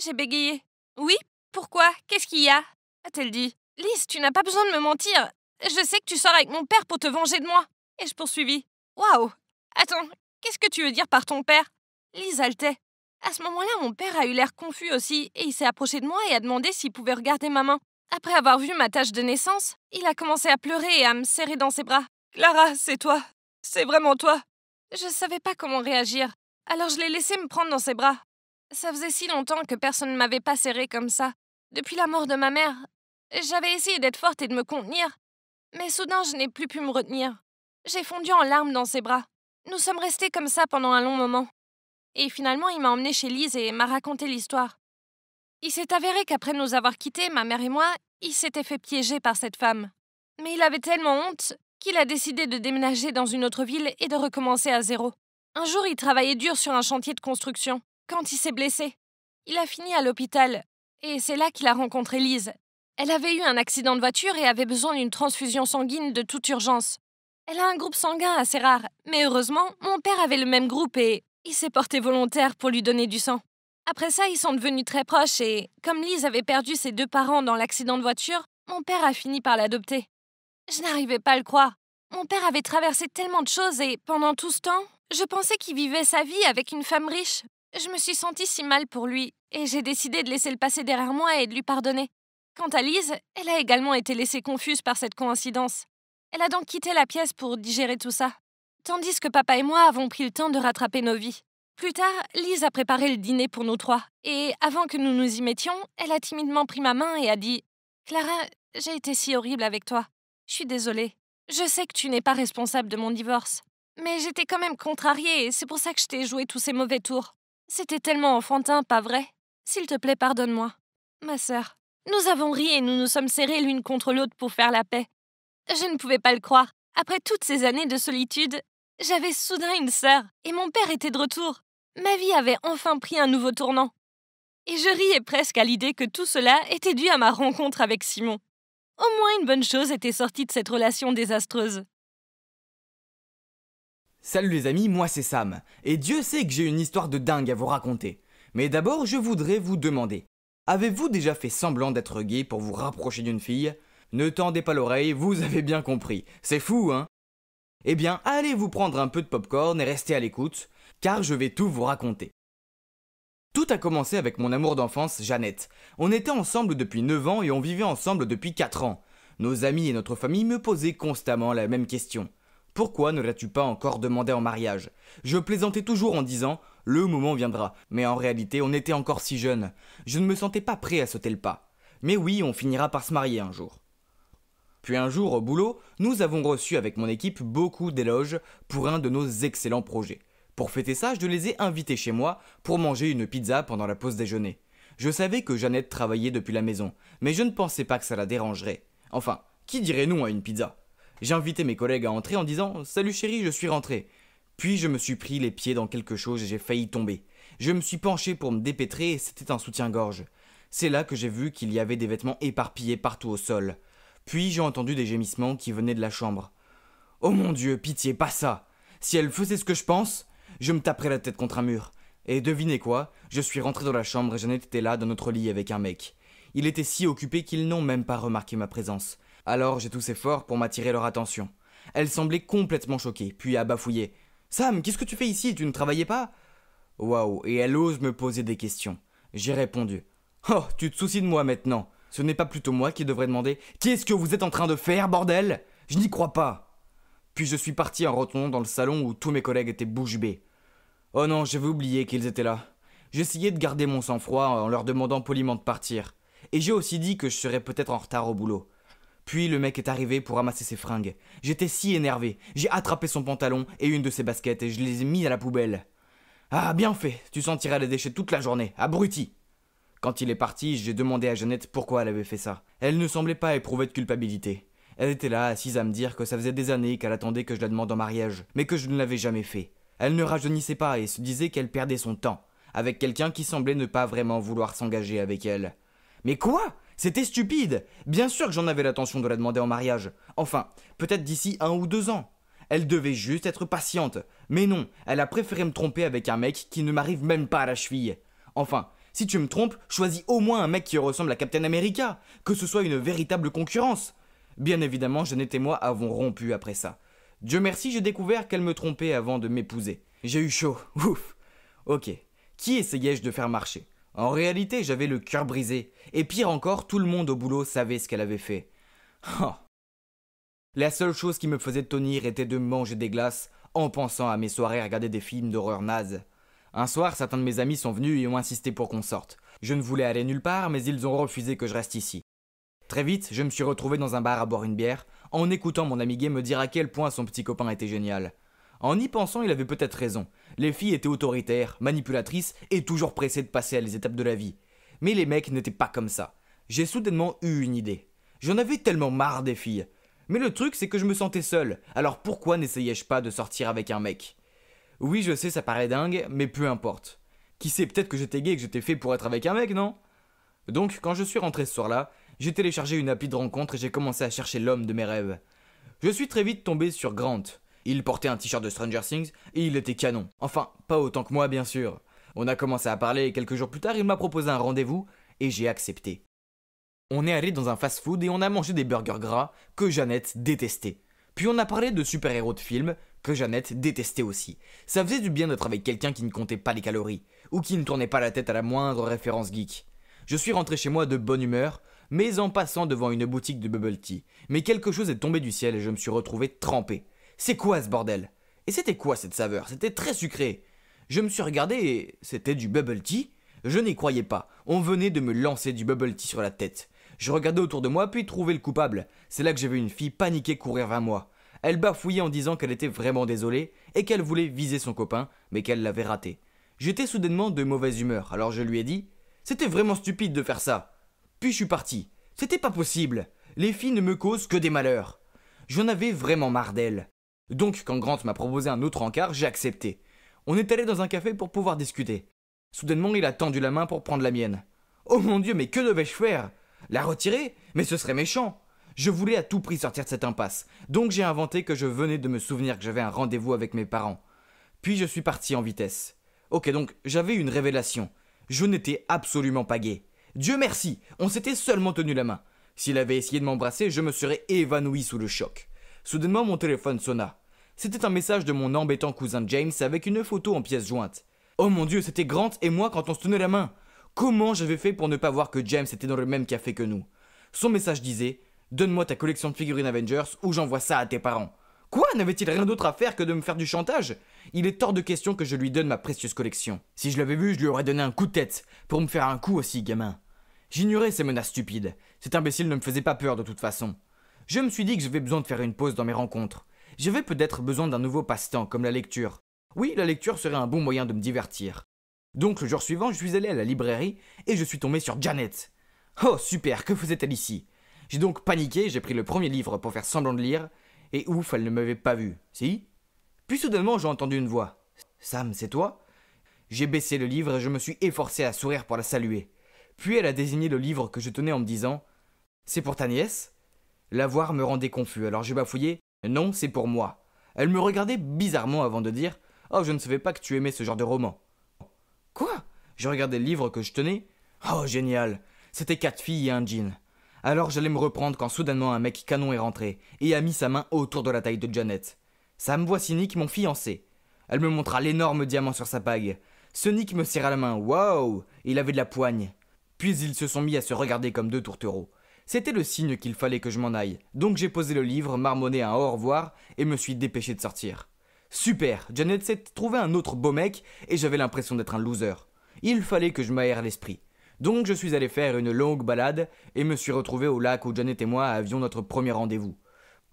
J'ai bégayé. « Oui, pourquoi? Qu'est-ce qu'il y a ?» a-t-elle dit. Lise, tu n'as pas besoin de me mentir. Je sais que tu sors avec mon père pour te venger de moi. Et je poursuivis. Waouh! Attends, qu'est-ce que tu veux dire par ton père? Lise haletait. À ce moment-là, mon père a eu l'air confus aussi, et il s'est approché de moi et a demandé s'il pouvait regarder ma main. Après avoir vu ma tache de naissance, il a commencé à pleurer et à me serrer dans ses bras. Clara, c'est toi. C'est vraiment toi. Je savais pas comment réagir, alors je l'ai laissé me prendre dans ses bras. Ça faisait si longtemps que personne ne m'avait pas serré comme ça. Depuis la mort de ma mère, j'avais essayé d'être forte et de me contenir, mais soudain je n'ai plus pu me retenir. J'ai fondu en larmes dans ses bras. Nous sommes restés comme ça pendant un long moment. Et finalement, il m'a emmenée chez Lise et m'a raconté l'histoire. Il s'est avéré qu'après nous avoir quittés, ma mère et moi, il s'était fait piéger par cette femme. Mais il avait tellement honte qu'il a décidé de déménager dans une autre ville et de recommencer à zéro. Un jour, il travaillait dur sur un chantier de construction, quand il s'est blessé. Il a fini à l'hôpital, et c'est là qu'il a rencontré Lise. Elle avait eu un accident de voiture et avait besoin d'une transfusion sanguine de toute urgence. Elle a un groupe sanguin assez rare, mais heureusement, mon père avait le même groupe et il s'est porté volontaire pour lui donner du sang. Après ça, ils sont devenus très proches et, comme Lise avait perdu ses 2 parents dans l'accident de voiture, mon père a fini par l'adopter. Je n'arrivais pas à le croire. Mon père avait traversé tellement de choses et, pendant tout ce temps, je pensais qu'il vivait sa vie avec une femme riche. Je me suis sentie si mal pour lui et j'ai décidé de laisser le passé derrière moi et de lui pardonner. Quant à Lise, elle a également été laissée confuse par cette coïncidence. Elle a donc quitté la pièce pour digérer tout ça, tandis que papa et moi avons pris le temps de rattraper nos vies. Plus tard, Lise a préparé le dîner pour nous 3, et avant que nous nous y mettions, elle a timidement pris ma main et a dit « Clara, j'ai été si horrible avec toi. Je suis désolée. Je sais que tu n'es pas responsable de mon divorce. Mais j'étais quand même contrariée et c'est pour ça que je t'ai joué tous ces mauvais tours. C'était tellement enfantin, pas vrai? S'il te plaît, pardonne-moi. Ma sœur. » Nous avons ri et nous nous sommes serrés l'une contre l'autre pour faire la paix. Je ne pouvais pas le croire. Après toutes ces années de solitude, j'avais soudain une sœur et mon père était de retour. Ma vie avait enfin pris un nouveau tournant. Et je riais presque à l'idée que tout cela était dû à ma rencontre avec Simon. Au moins une bonne chose était sortie de cette relation désastreuse. Salut les amis, moi c'est Sam, et Dieu sait que j'ai une histoire de dingue à vous raconter. Mais d'abord, je voudrais vous demander, avez-vous déjà fait semblant d'être gay pour vous rapprocher d'une fille? Ne tendez pas l'oreille, vous avez bien compris, c'est fou, hein? Eh bien, allez vous prendre un peu de popcorn et restez à l'écoute, car je vais tout vous raconter. Tout a commencé avec mon amour d'enfance, Jeannette. On était ensemble depuis 9 ans et on vivait ensemble depuis 4 ans. Nos amis et notre famille me posaient constamment la même question. Pourquoi ne l'as-tu pas encore demandé en mariage? Je plaisantais toujours en disant « le moment viendra », mais en réalité on était encore si jeunes. Je ne me sentais pas prêt à sauter le pas. Mais oui, on finira par se marier un jour. Puis un jour au boulot, nous avons reçu avec mon équipe beaucoup d'éloges pour un de nos excellents projets. Pour fêter ça, je les ai invités chez moi pour manger une pizza pendant la pause déjeuner. Je savais que Jeannette travaillait depuis la maison, mais je ne pensais pas que ça la dérangerait. Enfin, qui dirait non à une pizza? J'ai invité mes collègues à entrer en disant « Salut chérie, je suis rentré ». Puis je me suis pris les pieds dans quelque chose et j'ai failli tomber. Je me suis penché pour me dépêtrer et c'était un soutien-gorge. C'est là que j'ai vu qu'il y avait des vêtements éparpillés partout au sol. Puis j'ai entendu des gémissements qui venaient de la chambre. Oh mon Dieu, pitié, pas ça! Si elle faisait ce que je pense, je me taperais la tête contre un mur. Et devinez quoi? Je suis rentré dans la chambre et Jeannette était là dans notre lit avec un mec. Il était si occupé qu'ils n'ont même pas remarqué ma présence. Alors j'ai toussé fort pour m'attirer leur attention. Elle semblait complètement choquée, puis a bafouillé. « Sam, qu'est-ce que tu fais ici? Tu ne travaillais pas ?» Waouh, et elle ose me poser des questions. J'ai répondu. « Oh, tu te soucies de moi maintenant. Ce n'est pas plutôt moi qui devrais demander « Qu'est-ce que vous êtes en train de faire, bordel ?» Je n'y crois pas. Puis je suis parti en retournant dans le salon où tous mes collègues étaient bouche bée. Oh non, j'avais oublié qu'ils étaient là. J'essayais de garder mon sang-froid en leur demandant poliment de partir. Et j'ai aussi dit que je serais peut-être en retard au boulot. Puis le mec est arrivé pour ramasser ses fringues. J'étais si énervé. J'ai attrapé son pantalon et une de ses baskets et je les ai mis à la poubelle. Ah, bien fait, tu sentiras les déchets toute la journée, abruti. Quand il est parti, j'ai demandé à Jeannette pourquoi elle avait fait ça. Elle ne semblait pas éprouver de culpabilité. Elle était là, assise à me dire que ça faisait des années qu'elle attendait que je la demande en mariage, mais que je ne l'avais jamais fait. Elle ne rajeunissait pas et se disait qu'elle perdait son temps, avec quelqu'un qui semblait ne pas vraiment vouloir s'engager avec elle. Mais quoi? C'était stupide! Bien sûr que j'en avais l'intention de la demander en mariage. Enfin, peut-être d'ici 1 ou 2 ans. Elle devait juste être patiente. Mais non, elle a préféré me tromper avec un mec qui ne m'arrive même pas à la cheville. Enfin, Si tu me trompes, choisis au moins un mec qui ressemble à Captain America, que ce soit une véritable concurrence. Bien évidemment, Jeannette et moi avons rompu après ça. Dieu merci, j'ai découvert qu'elle me trompait avant de m'épouser. J'ai eu chaud, ouf. Ok, qui essayais-je de faire marcher? En réalité, j'avais le cœur brisé, et pire encore, tout le monde au boulot savait ce qu'elle avait fait. Oh. La seule chose qui me faisait tenir était de manger des glaces en pensant à mes soirées à regarder des films d'horreur nazes. Un soir, certains de mes amis sont venus et ont insisté pour qu'on sorte. Je ne voulais aller nulle part, mais ils ont refusé que je reste ici. Très vite, je me suis retrouvé dans un bar à boire une bière, en écoutant mon ami gay me dire à quel point son petit copain était génial. En y pensant, il avait peut-être raison. Les filles étaient autoritaires, manipulatrices et toujours pressées de passer à les étapes de la vie. Mais les mecs n'étaient pas comme ça. J'ai soudainement eu une idée. J'en avais tellement marre des filles. Mais le truc, c'est que je me sentais seul, alors pourquoi n'essayais-je pas de sortir avec un mec? Oui, je sais, ça paraît dingue, mais peu importe. Qui sait, peut-être que j'étais gay et que j'étais fait pour être avec un mec, non? Donc, quand je suis rentré ce soir-là, j'ai téléchargé une appli de rencontre et j'ai commencé à chercher l'homme de mes rêves. Je suis très vite tombé sur Grant. Il portait un t-shirt de Stranger Things et il était canon. Enfin, pas autant que moi, bien sûr. On a commencé à parler et quelques jours plus tard, il m'a proposé un rendez-vous et j'ai accepté. On est allé dans un fast-food et on a mangé des burgers gras que Jeannette détestait. Puis on a parlé de super-héros de films que Jeannette détestait aussi. Ça faisait du bien d'être avec quelqu'un qui ne comptait pas les calories ou qui ne tournait pas la tête à la moindre référence geek. Je suis rentré chez moi de bonne humeur, mais en passant devant une boutique de bubble tea. Mais quelque chose est tombé du ciel et je me suis retrouvé trempé. C'est quoi ce bordel? Et c'était quoi cette saveur? C'était très sucré. Je me suis regardé et c'était du bubble tea? Je n'y croyais pas. On venait de me lancer du bubble tea sur la tête. Je regardais autour de moi puis trouvais le coupable. C'est là que j'ai vu une fille paniquée courir vers moi. Elle bafouillait en disant qu'elle était vraiment désolée et qu'elle voulait viser son copain, mais qu'elle l'avait raté. J'étais soudainement de mauvaise humeur, alors je lui ai dit « C'était vraiment stupide de faire ça !» Puis je suis parti. C'était pas possible. Les filles ne me causent que des malheurs. J'en avais vraiment marre d'elles. Donc quand Grant m'a proposé un autre encart, j'ai accepté. On est allé dans un café pour pouvoir discuter. Soudainement, il a tendu la main pour prendre la mienne. Oh mon Dieu, mais que devais-je faire? La retirer? Mais ce serait méchant. Je voulais à tout prix sortir de cette impasse, donc j'ai inventé que je venais de me souvenir que j'avais un rendez-vous avec mes parents. Puis je suis parti en vitesse. Ok, donc j'avais une révélation. Je n'étais absolument pas gay. Dieu merci, on s'était seulement tenu la main. S'il avait essayé de m'embrasser, je me serais évanoui sous le choc. Soudainement, mon téléphone sonna. C'était un message de mon embêtant cousin James avec une photo en pièce jointe. Oh mon Dieu, c'était Grant et moi quand on se tenait la main. Comment j'avais fait pour ne pas voir que James était dans le même café que nous? Son message disait « Donne-moi ta collection de figurines Avengers ou j'envoie ça à tes parents. » Quoi? N'avait-il rien d'autre à faire que de me faire du chantage? Il est hors de question que je lui donne ma précieuse collection. Si je l'avais vu, je lui aurais donné un coup de tête, pour me faire un coup aussi, gamin. J'ignorais ces menaces stupides. Cet imbécile ne me faisait pas peur de toute façon. Je me suis dit que j'avais besoin de faire une pause dans mes rencontres. J'avais peut-être besoin d'un nouveau passe-temps, comme la lecture. Oui, la lecture serait un bon moyen de me divertir. Donc le jour suivant, je suis allé à la librairie et je suis tombé sur Janet. Oh super, que faisait-elle ici? J'ai donc paniqué, j'ai pris le premier livre pour faire semblant de lire, et ouf, elle ne m'avait pas vu. Si? Puis soudainement, j'ai entendu une voix. Sam, c'est toi? J'ai baissé le livre et je me suis efforcé à sourire pour la saluer. Puis elle a désigné le livre que je tenais en me disant « C'est pour ta nièce ?» La voir me rendait confus, alors j'ai bafouillé « Non, c'est pour moi. » Elle me regardait bizarrement avant de dire « Oh, je ne savais pas que tu aimais ce genre de roman. » Quoi? J'ai regardé le livre que je tenais. Oh, génial! C'était 4 filles et un jean. Alors j'allais me reprendre quand soudainement un mec canon est rentré et a mis sa main autour de la taille de Janet. Sam, voici Nick, mon fiancé. Elle me montra l'énorme diamant sur sa bague. Ce Nick me serra la main. Waouh! Il avait de la poigne. Puis ils se sont mis à se regarder comme deux tourtereaux. C'était le signe qu'il fallait que je m'en aille. Donc j'ai posé le livre, marmonné un au revoir et me suis dépêché de sortir. Super! Janet s'est trouvé un autre beau mec et j'avais l'impression d'être un loser. Il fallait que je m'aère l'esprit. Donc je suis allé faire une longue balade et me suis retrouvé au lac où Janet et moi avions notre premier rendez-vous.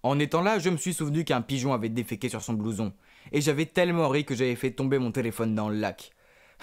En étant là, je me suis souvenu qu'un pigeon avait déféqué sur son blouson. Et j'avais tellement ri que j'avais fait tomber mon téléphone dans le lac.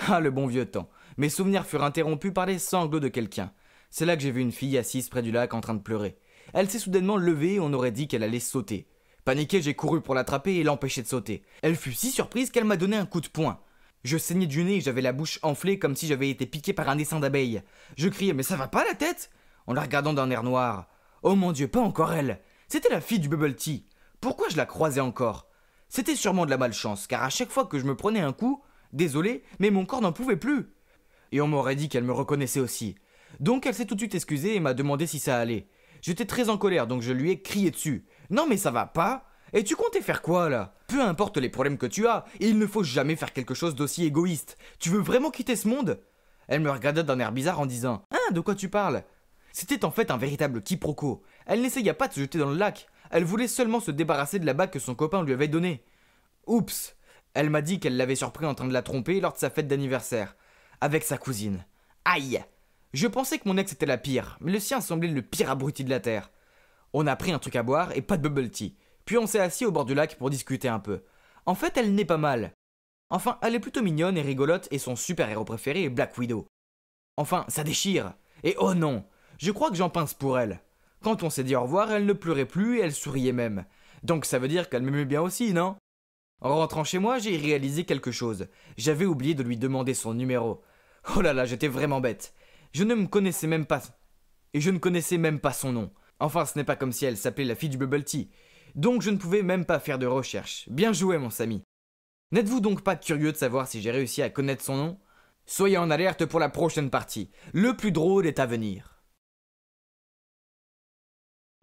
Ah, le bon vieux temps. Mes souvenirs furent interrompus par les sanglots de quelqu'un. C'est là que j'ai vu une fille assise près du lac en train de pleurer. Elle s'est soudainement levée et on aurait dit qu'elle allait sauter. Paniqué, j'ai couru pour l'attraper et l'empêcher de sauter. Elle fut si surprise qu'elle m'a donné un coup de poing. Je saignais du nez et j'avais la bouche enflée comme si j'avais été piqué par un essaim d'abeilles. Je criais « Mais ça va pas la tête ?» en la regardant d'un air noir. Oh mon Dieu, pas encore elle. C'était la fille du bubble tea. Pourquoi je la croisais encore? C'était sûrement de la malchance, car à chaque fois que je me prenais un coup, désolé, mais mon corps n'en pouvait plus. Et on m'aurait dit qu'elle me reconnaissait aussi. Donc elle s'est tout de suite excusée et m'a demandé si ça allait. J'étais très en colère, donc je lui ai crié dessus. Non mais ça va pas? Et tu comptais faire quoi là? Peu importe les problèmes que tu as, il ne faut jamais faire quelque chose d'aussi égoïste. Tu veux vraiment quitter ce monde? Elle me regarda d'un air bizarre en disant « Hein, de quoi tu parles ?» C'était en fait un véritable quiproquo. Elle n'essaya pas de se jeter dans le lac. Elle voulait seulement se débarrasser de la bague que son copain lui avait donnée. Oups! Elle m'a dit qu'elle l'avait surpris en train de la tromper lors de sa fête d'anniversaire. Avec sa cousine. Aïe! Je pensais que mon ex était la pire, mais le sien semblait le pire abruti de la terre. On a pris un truc à boire et pas de bubble tea. Puis on s'est assis au bord du lac pour discuter un peu. En fait, elle n'est pas mal. Enfin, elle est plutôt mignonne et rigolote et son super-héros préféré est Black Widow. Enfin, ça déchire. Et oh non! Je crois que j'en pince pour elle. Quand on s'est dit au revoir, elle ne pleurait plus et elle souriait même. Donc ça veut dire qu'elle m'aimait bien aussi, non? En rentrant chez moi, j'ai réalisé quelque chose. J'avais oublié de lui demander son numéro. Oh là là, j'étais vraiment bête. Je ne me connaissais même pas. Et je ne connaissais même pas son nom. Enfin, ce n'est pas comme si elle s'appelait la fille du bubble tea. Donc je ne pouvais même pas faire de recherche. Bien joué, mon Samy. N'êtes-vous donc pas curieux de savoir si j'ai réussi à connaître son nom? Soyez en alerte pour la prochaine partie. Le plus drôle est à venir.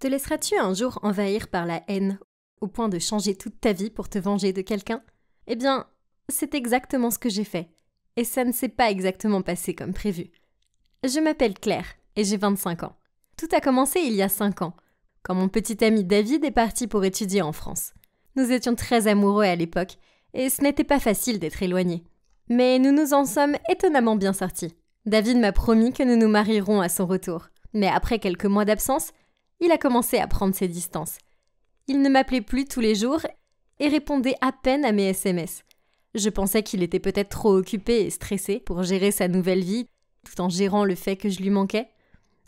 Te laisseras-tu un jour envahir par la haine, au point de changer toute ta vie pour te venger de quelqu'un? Eh bien, c'est exactement ce que j'ai fait. Et ça ne s'est pas exactement passé comme prévu. Je m'appelle Claire et j'ai 25 ans. Tout a commencé il y a 5 ans, quand mon petit ami David est parti pour étudier en France. Nous étions très amoureux à l'époque et ce n'était pas facile d'être éloignés. Mais nous nous en sommes étonnamment bien sortis. David m'a promis que nous nous marierons à son retour. Mais après quelques mois d'absence, il a commencé à prendre ses distances. Il ne m'appelait plus tous les jours et répondait à peine à mes SMS. Je pensais qu'il était peut-être trop occupé et stressé pour gérer sa nouvelle vie, tout en gérant le fait que je lui manquais.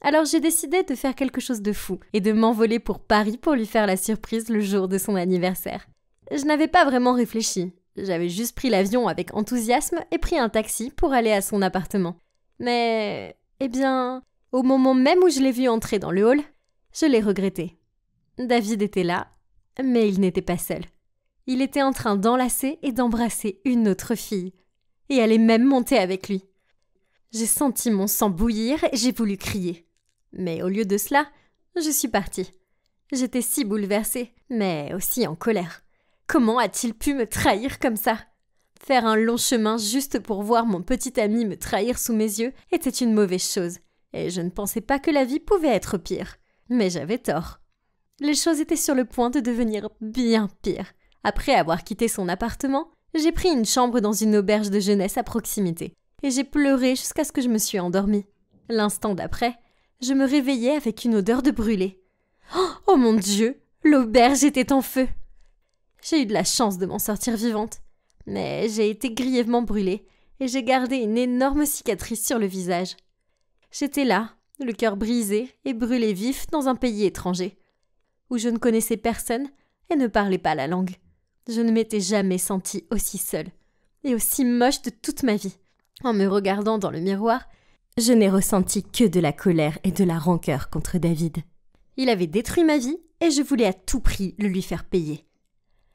Alors j'ai décidé de faire quelque chose de fou et de m'envoler pour Paris pour lui faire la surprise le jour de son anniversaire. Je n'avais pas vraiment réfléchi. J'avais juste pris l'avion avec enthousiasme et pris un taxi pour aller à son appartement. Mais, eh bien, au moment même où je l'ai vu entrer dans le hall, je l'ai regretté. David était là, mais il n'était pas seul. Il était en train d'enlacer et d'embrasser une autre fille. Et elle est même montée avec lui. J'ai senti mon sang bouillir et j'ai voulu crier. Mais au lieu de cela, je suis partie. J'étais si bouleversée, mais aussi en colère. Comment a-t-il pu me trahir comme ça? Faire un long chemin juste pour voir mon petit ami me trahir sous mes yeux était une mauvaise chose. Et je ne pensais pas que la vie pouvait être pire. Mais j'avais tort. Les choses étaient sur le point de devenir bien pire. Après avoir quitté son appartement, j'ai pris une chambre dans une auberge de jeunesse à proximité. Et j'ai pleuré jusqu'à ce que je me suis endormie. L'instant d'après, je me réveillais avec une odeur de brûlé. Oh mon Dieu, l'auberge était en feu. J'ai eu de la chance de m'en sortir vivante. Mais j'ai été grièvement brûlée et j'ai gardé une énorme cicatrice sur le visage. J'étais là, le cœur brisé et brûlé vif dans un pays étranger, où je ne connaissais personne et ne parlais pas la langue. Je ne m'étais jamais sentie aussi seule et aussi moche de toute ma vie. En me regardant dans le miroir, je n'ai ressenti que de la colère et de la rancœur contre David. Il avait détruit ma vie et je voulais à tout prix le lui faire payer.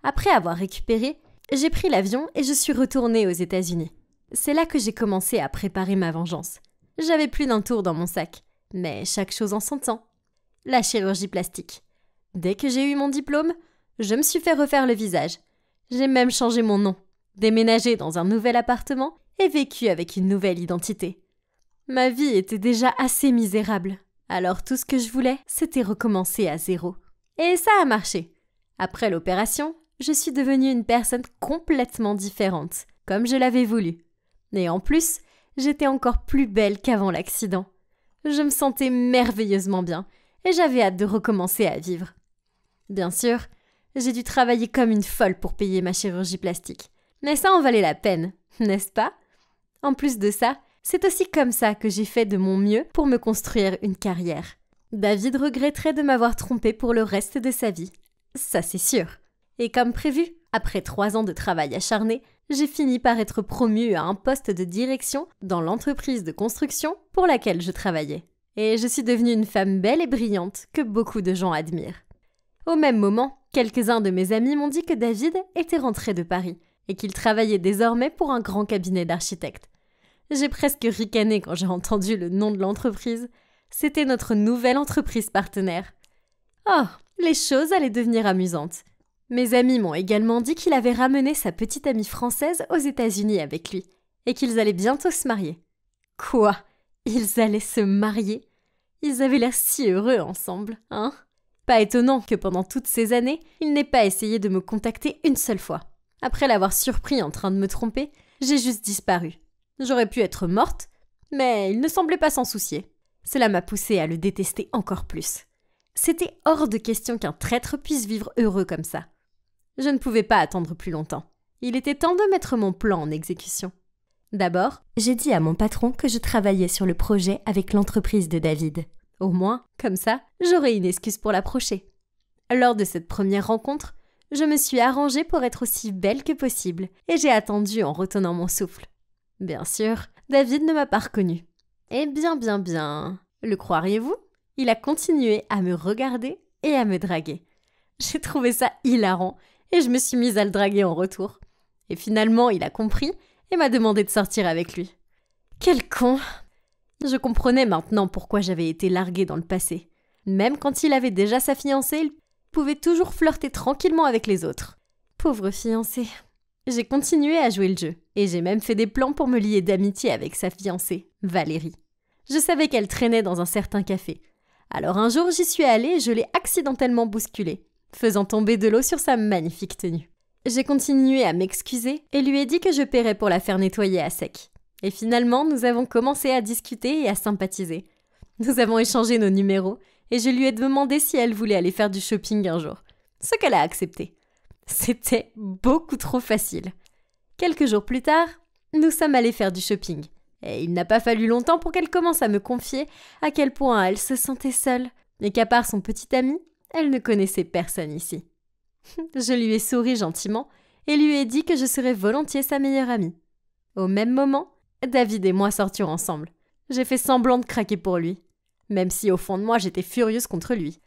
Après avoir récupéré, j'ai pris l'avion et je suis retournée aux États-Unis. C'est là que j'ai commencé à préparer ma vengeance. J'avais plus d'un tour dans mon sac, mais chaque chose en son temps. La chirurgie plastique. Dès que j'ai eu mon diplôme, je me suis fait refaire le visage. J'ai même changé mon nom, déménagé dans un nouvel appartement et vécu avec une nouvelle identité. Ma vie était déjà assez misérable, alors tout ce que je voulais, c'était recommencer à zéro. Et ça a marché. Après l'opération, je suis devenue une personne complètement différente, comme je l'avais voulu. Et en plus, j'étais encore plus belle qu'avant l'accident. Je me sentais merveilleusement bien et j'avais hâte de recommencer à vivre. Bien sûr, j'ai dû travailler comme une folle pour payer ma chirurgie plastique. Mais ça en valait la peine, n'est-ce pas? En plus de ça, c'est aussi comme ça que j'ai fait de mon mieux pour me construire une carrière. David regretterait de m'avoir trompée pour le reste de sa vie. Ça c'est sûr. Et comme prévu, après 3 ans de travail acharné, j'ai fini par être promue à un poste de direction dans l'entreprise de construction pour laquelle je travaillais. Et je suis devenue une femme belle et brillante que beaucoup de gens admirent. Au même moment, quelques-uns de mes amis m'ont dit que David était rentré de Paris et qu'il travaillait désormais pour un grand cabinet d'architectes. J'ai presque ricané quand j'ai entendu le nom de l'entreprise. C'était notre nouvelle entreprise partenaire. Oh, les choses allaient devenir amusantes. Mes amis m'ont également dit qu'il avait ramené sa petite amie française aux États-Unis avec lui et qu'ils allaient bientôt se marier. Quoi? Ils allaient se marier? Ils avaient l'air si heureux ensemble, hein? Pas étonnant que pendant toutes ces années, il n'ait pas essayé de me contacter une seule fois. Après l'avoir surpris en train de me tromper, j'ai juste disparu. J'aurais pu être morte, mais il ne semblait pas s'en soucier. Cela m'a poussée à le détester encore plus. C'était hors de question qu'un traître puisse vivre heureux comme ça. Je ne pouvais pas attendre plus longtemps. Il était temps de mettre mon plan en exécution. D'abord, j'ai dit à mon patron que je travaillais sur le projet avec l'entreprise de David. Au moins, comme ça, j'aurai une excuse pour l'approcher. Lors de cette première rencontre, je me suis arrangée pour être aussi belle que possible et j'ai attendu en retenant mon souffle. Bien sûr, David ne m'a pas reconnue. Eh bien, le croiriez-vous? Il a continué à me regarder et à me draguer. J'ai trouvé ça hilarant et je me suis mise à le draguer en retour. Et finalement, il a compris et m'a demandé de sortir avec lui. Quel con! Je comprenais maintenant pourquoi j'avais été larguée dans le passé. Même quand il avait déjà sa fiancée, il pouvait toujours flirter tranquillement avec les autres. Pauvre fiancé. J'ai continué à jouer le jeu et j'ai même fait des plans pour me lier d'amitié avec sa fiancée, Valérie. Je savais qu'elle traînait dans un certain café. Alors un jour, j'y suis allée et je l'ai accidentellement bousculée, faisant tomber de l'eau sur sa magnifique tenue. J'ai continué à m'excuser et lui ai dit que je paierais pour la faire nettoyer à sec. Et finalement, nous avons commencé à discuter et à sympathiser. Nous avons échangé nos numéros et je lui ai demandé si elle voulait aller faire du shopping un jour, ce qu'elle a accepté. C'était beaucoup trop facile. Quelques jours plus tard, nous sommes allés faire du shopping. Et il n'a pas fallu longtemps pour qu'elle commence à me confier à quel point elle se sentait seule et qu'à part son petit ami, elle ne connaissait personne ici. Je lui ai souri gentiment et lui ai dit que je serais volontiers sa meilleure amie. Au même moment, David et moi sortions ensemble. J'ai fait semblant de craquer pour lui, même si au fond de moi j'étais furieuse contre lui.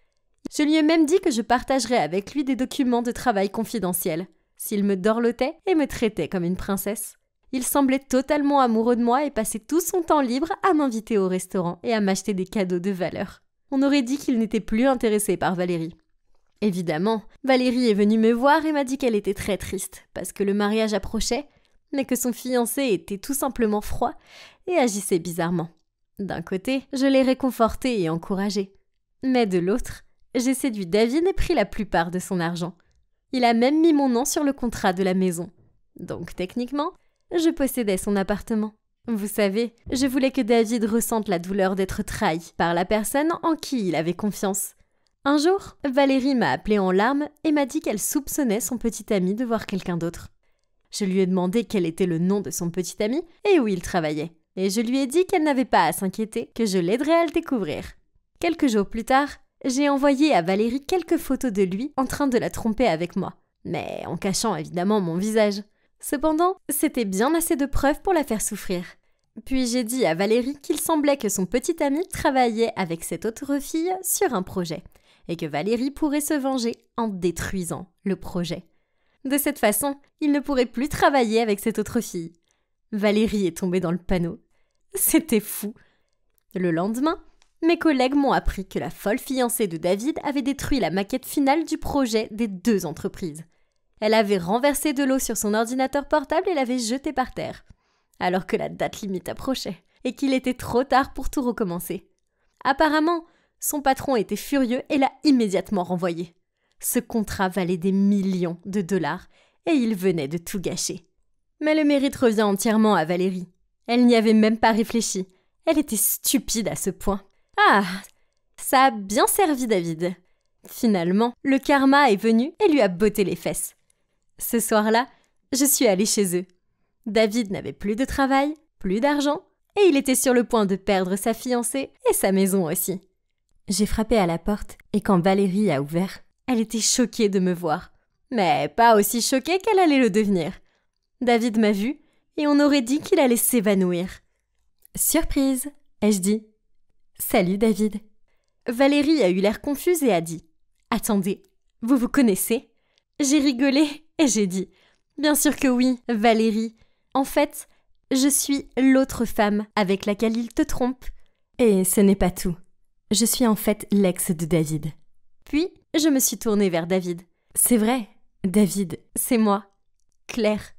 Je lui ai même dit que je partagerais avec lui des documents de travail confidentiels, s'il me dorlotait et me traitait comme une princesse. Il semblait totalement amoureux de moi et passait tout son temps libre à m'inviter au restaurant et à m'acheter des cadeaux de valeur. On aurait dit qu'il n'était plus intéressé par Valérie. Évidemment, Valérie est venue me voir et m'a dit qu'elle était très triste parce que le mariage approchait, mais que son fiancé était tout simplement froid et agissait bizarrement. D'un côté, je l'ai réconforté et encouragé. Mais de l'autre, j'ai séduit David et pris la plupart de son argent. Il a même mis mon nom sur le contrat de la maison. Donc techniquement, je possédais son appartement. Vous savez, je voulais que David ressente la douleur d'être trahi par la personne en qui il avait confiance. Un jour, Valérie m'a appelée en larmes et m'a dit qu'elle soupçonnait son petit ami de voir quelqu'un d'autre. Je lui ai demandé quel était le nom de son petit ami et où il travaillait. Et je lui ai dit qu'elle n'avait pas à s'inquiéter, que je l'aiderais à le découvrir. Quelques jours plus tard, j'ai envoyé à Valérie quelques photos de lui en train de la tromper avec moi, mais en cachant évidemment mon visage. Cependant, c'était bien assez de preuves pour la faire souffrir. Puis j'ai dit à Valérie qu'il semblait que son petit ami travaillait avec cette autre fille sur un projet, et que Valérie pourrait se venger en détruisant le projet. De cette façon, il ne pourrait plus travailler avec cette autre fille. Valérie est tombée dans le panneau. C'était fou. Le lendemain, mes collègues m'ont appris que la folle fiancée de David avait détruit la maquette finale du projet des deux entreprises. Elle avait renversé de l'eau sur son ordinateur portable et l'avait jeté par terre, alors que la date limite approchait et qu'il était trop tard pour tout recommencer. Apparemment, son patron était furieux et l'a immédiatement renvoyé. Ce contrat valait des millions de dollars et il venait de tout gâcher. Mais le mérite revient entièrement à Valérie. Elle n'y avait même pas réfléchi. Elle était stupide à ce point. Ah, ça a bien servi David. Finalement, le karma est venu et lui a botté les fesses. Ce soir-là, je suis allée chez eux. David n'avait plus de travail, plus d'argent, et il était sur le point de perdre sa fiancée et sa maison aussi. J'ai frappé à la porte, et quand Valérie a ouvert, elle était choquée de me voir. Mais pas aussi choquée qu'elle allait le devenir. David m'a vue, et on aurait dit qu'il allait s'évanouir. « Surprise !» ai-je dit. « Salut David !» Valérie a eu l'air confuse et a dit « Attendez, vous vous connaissez ?» J'ai rigolé et j'ai dit « Bien sûr que oui, Valérie. En fait, Je suis l'autre femme avec laquelle il te trompe. Et ce n'est pas tout. Je suis en fait l'ex de David. Puis, je me suis tournée vers David. C'est vrai, David, c'est moi. Claire.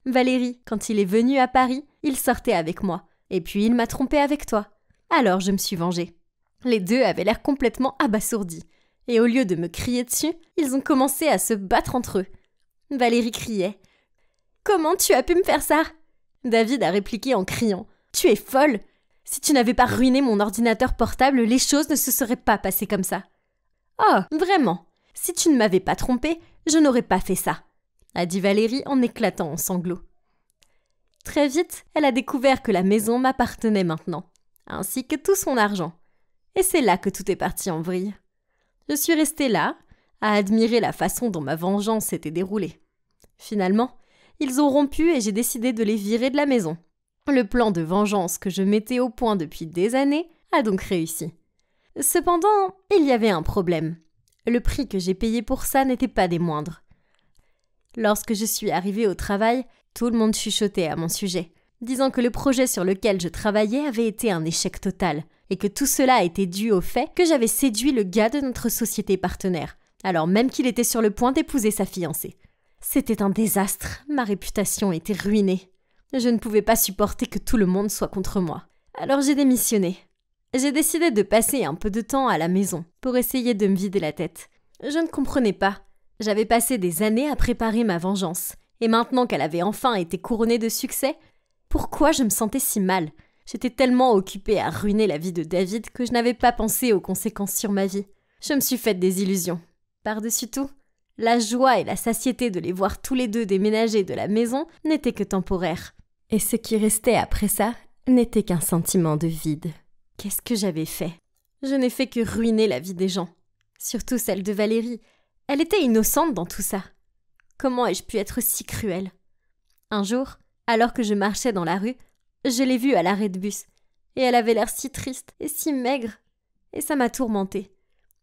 Valérie, quand il est venu à Paris, il sortait avec moi. Et puis il m'a trompée avec toi. Alors je me suis vengée. Les deux avaient l'air complètement abasourdis. Et au lieu de me crier dessus, ils ont commencé à se battre entre eux. Valérie criait. « Comment tu as pu me faire ça ?» David a répliqué en criant. « Tu es folle ! Si tu n'avais pas ruiné mon ordinateur portable, les choses ne se seraient pas passées comme ça. »« Oh, vraiment ? Si tu ne m'avais pas trompée, je n'aurais pas fait ça. » a dit Valérie en éclatant en sanglots. Très vite, elle a découvert que la maison m'appartenait maintenant, ainsi que tout son argent. Et c'est là que tout est parti en vrille. Je suis restée là, à admirer la façon dont ma vengeance s'était déroulée. Finalement, ils ont rompu et j'ai décidé de les virer de la maison. Le plan de vengeance que je mettais au point depuis des années a donc réussi. Cependant, il y avait un problème. Le prix que j'ai payé pour ça n'était pas des moindres. Lorsque je suis arrivée au travail, tout le monde chuchotait à mon sujet, disant que le projet sur lequel je travaillais avait été un échec total, et que tout cela était dû au fait que j'avais séduit le gars de notre société partenaire, alors même qu'il était sur le point d'épouser sa fiancée. C'était un désastre, ma réputation était ruinée. Je ne pouvais pas supporter que tout le monde soit contre moi. Alors j'ai démissionné. J'ai décidé de passer un peu de temps à la maison pour essayer de me vider la tête. Je ne comprenais pas. J'avais passé des années à préparer ma vengeance, et maintenant qu'elle avait enfin été couronnée de succès, pourquoi je me sentais si mal ? J'étais tellement occupée à ruiner la vie de David que je n'avais pas pensé aux conséquences sur ma vie. Je me suis faite des illusions. Par-dessus tout, la joie et la satiété de les voir tous les deux déménager de la maison n'étaient que temporaires. Et ce qui restait après ça n'était qu'un sentiment de vide. Qu'est-ce que j'avais fait ? Je n'ai fait que ruiner la vie des gens. Surtout celle de Valérie. Elle était innocente dans tout ça. Comment ai-je pu être si cruelle ? Un jour, alors que je marchais dans la rue, je l'ai vue à l'arrêt de bus. Et elle avait l'air si triste et si maigre. Et ça m'a tourmentée.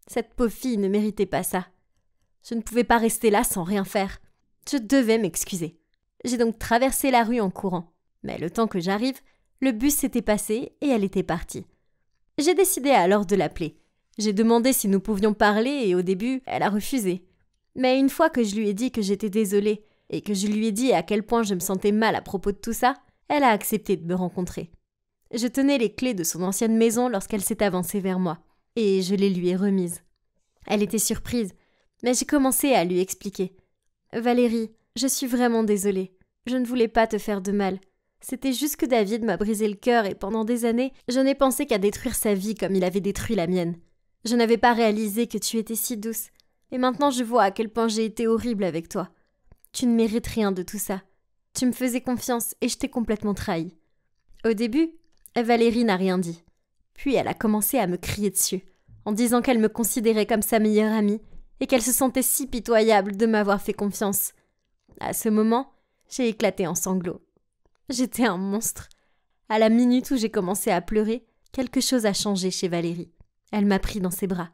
Cette pauvre fille ne méritait pas ça. Je ne pouvais pas rester là sans rien faire. Je devais m'excuser. J'ai donc traversé la rue en courant. Mais le temps que j'arrive, le bus s'était passé et elle était partie. J'ai décidé alors de l'appeler. J'ai demandé si nous pouvions parler et au début, elle a refusé. Mais une fois que je lui ai dit que j'étais désolée et que je lui ai dit à quel point je me sentais mal à propos de tout ça, elle a accepté de me rencontrer. Je tenais les clés de son ancienne maison lorsqu'elle s'est avancée vers moi et je les lui ai remises. Elle était surprise, mais j'ai commencé à lui expliquer. « Valérie, je suis vraiment désolée. Je ne voulais pas te faire de mal. C'était juste que David m'a brisé le cœur et pendant des années, je n'ai pensé qu'à détruire sa vie comme il avait détruit la mienne. Je n'avais pas réalisé que tu étais si douce. Et maintenant je vois à quel point j'ai été horrible avec toi. Tu ne mérites rien de tout ça. Tu me faisais confiance et je t'ai complètement trahi. » Au début, Valérie n'a rien dit. Puis elle a commencé à me crier dessus, en disant qu'elle me considérait comme sa meilleure amie et qu'elle se sentait si pitoyable de m'avoir fait confiance. À ce moment, j'ai éclaté en sanglots. J'étais un monstre. À la minute où j'ai commencé à pleurer, quelque chose a changé chez Valérie. Elle m'a pris dans ses bras.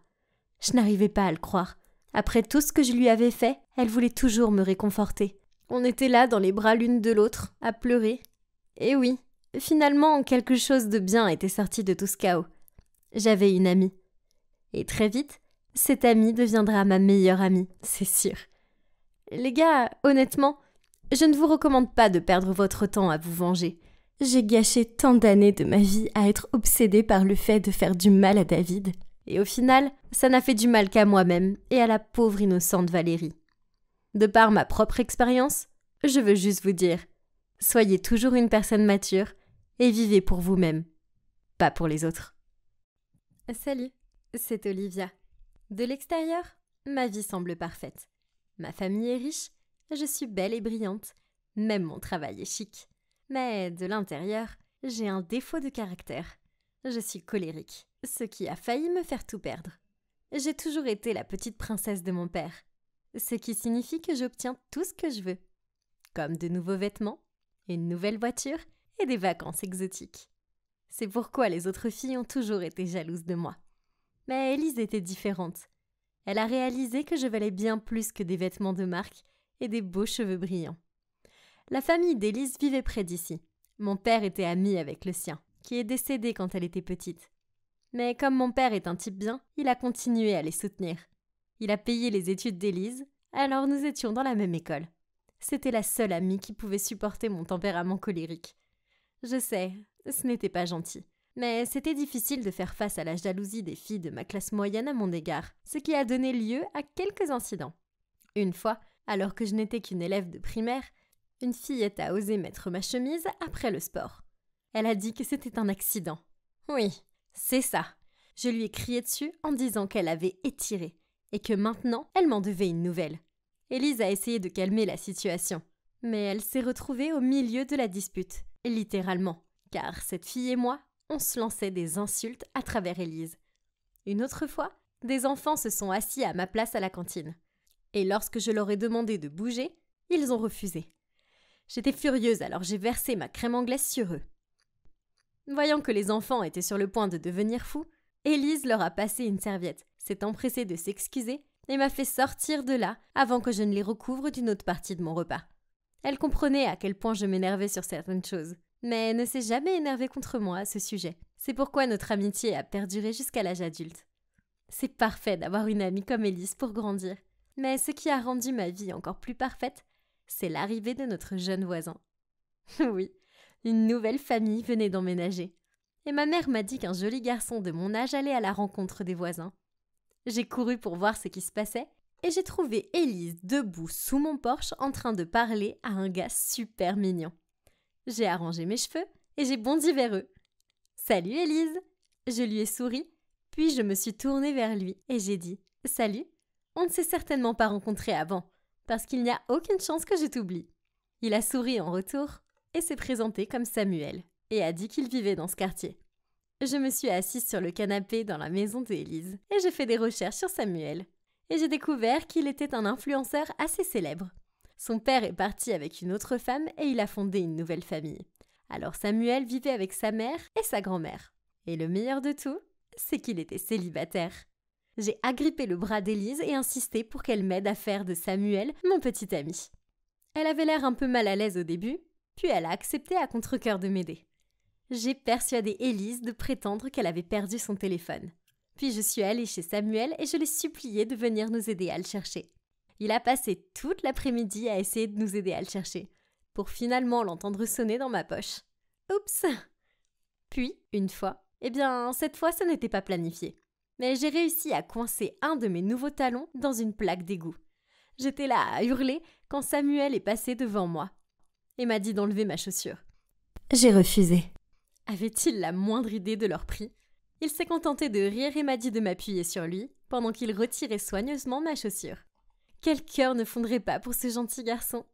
Je n'arrivais pas à le croire. Après tout ce que je lui avais fait, elle voulait toujours me réconforter. On était là dans les bras l'une de l'autre, à pleurer. Et oui, finalement, quelque chose de bien était sorti de tout ce chaos. J'avais une amie. Et très vite, cette amie deviendra ma meilleure amie, c'est sûr. Les gars, honnêtement, je ne vous recommande pas de perdre votre temps à vous venger. J'ai gâché tant d'années de ma vie à être obsédée par le fait de faire du mal à David. Et au final, ça n'a fait du mal qu'à moi-même et à la pauvre innocente Valérie. De par ma propre expérience, je veux juste vous dire, soyez toujours une personne mature et vivez pour vous-même, pas pour les autres. Salut, c'est Olivia. De l'extérieur, ma vie semble parfaite. Ma famille est riche, je suis belle et brillante, même mon travail est chic. Mais de l'intérieur, j'ai un défaut de caractère. Je suis colérique, ce qui a failli me faire tout perdre. J'ai toujours été la petite princesse de mon père, ce qui signifie que j'obtiens tout ce que je veux, comme de nouveaux vêtements, une nouvelle voiture et des vacances exotiques. C'est pourquoi les autres filles ont toujours été jalouses de moi. Mais Élise était différente. Elle a réalisé que je valais bien plus que des vêtements de marque et des beaux cheveux brillants. La famille d'Élise vivait près d'ici, Mon père était ami avec le sien, qui est décédé quand elle était petite. Mais comme mon père est un type bien, il a continué à les soutenir. Il a payé les études d'Élise, alors nous étions dans la même école. C'était la seule amie qui pouvait supporter mon tempérament colérique. Je sais, ce n'était pas gentil. Mais c'était difficile de faire face à la jalousie des filles de ma classe moyenne à mon égard, ce qui a donné lieu à quelques incidents. Une fois, alors que je n'étais qu'une élève de primaire, une fillette a osé mettre ma chemise après le sport. Elle a dit que c'était un accident. Oui, c'est ça. Je lui ai crié dessus en disant qu'elle avait étiré et que maintenant, elle m'en devait une nouvelle. Élise a essayé de calmer la situation, mais elle s'est retrouvée au milieu de la dispute, littéralement, car cette fille et moi, on se lançait des insultes à travers Élise. Une autre fois, des enfants se sont assis à ma place à la cantine. Et lorsque je leur ai demandé de bouger, ils ont refusé. J'étais furieuse, alors j'ai versé ma crème anglaise sur eux. Voyant que les enfants étaient sur le point de devenir fous, Élise leur a passé une serviette, s'est empressée de s'excuser et m'a fait sortir de là avant que je ne les recouvre d'une autre partie de mon repas. Elle comprenait à quel point je m'énervais sur certaines choses, mais elle ne s'est jamais énervée contre moi à ce sujet. C'est pourquoi notre amitié a perduré jusqu'à l'âge adulte. C'est parfait d'avoir une amie comme Élise pour grandir. Mais ce qui a rendu ma vie encore plus parfaite, c'est l'arrivée de notre jeune voisin. Oui, une nouvelle famille venait d'emménager. Et ma mère m'a dit qu'un joli garçon de mon âge allait à la rencontre des voisins. J'ai couru pour voir ce qui se passait et j'ai trouvé Élise debout sous mon porche en train de parler à un gars super mignon. J'ai arrangé mes cheveux et j'ai bondi vers eux. « Salut Élise !» Je lui ai souri, puis je me suis tournée vers lui et j'ai dit « Salut !» On ne s'est certainement pas rencontrés avant, parce qu'il n'y a aucune chance que je t'oublie. Il a souri en retour et s'est présenté comme Samuel et a dit qu'il vivait dans ce quartier. Je me suis assise sur le canapé dans la maison d'Élise et j'ai fait des recherches sur Samuel. Et j'ai découvert qu'il était un influenceur assez célèbre. Son père est parti avec une autre femme et il a fondé une nouvelle famille. Alors Samuel vivait avec sa mère et sa grand-mère. Et le meilleur de tout, c'est qu'il était célibataire. J'ai agrippé le bras d'Élise et insisté pour qu'elle m'aide à faire de Samuel mon petit ami. Elle avait l'air un peu mal à l'aise au début, puis elle a accepté à contre-cœur de m'aider. J'ai persuadé Élise de prétendre qu'elle avait perdu son téléphone. Puis je suis allée chez Samuel et je l'ai supplié de venir nous aider à le chercher. Il a passé toute l'après-midi à essayer de nous aider à le chercher, pour finalement l'entendre sonner dans ma poche. Oups! Puis, une fois, cette fois ce n'était pas planifié. Mais j'ai réussi à coincer un de mes nouveaux talons dans une plaque d'égout. J'étais là à hurler quand Samuel est passé devant moi et m'a dit d'enlever ma chaussure. J'ai refusé. Avait-il la moindre idée de leur prix? Il s'est contenté de rire et m'a dit de m'appuyer sur lui pendant qu'il retirait soigneusement ma chaussure. Quel cœur ne fondrait pas pour ce gentil garçon?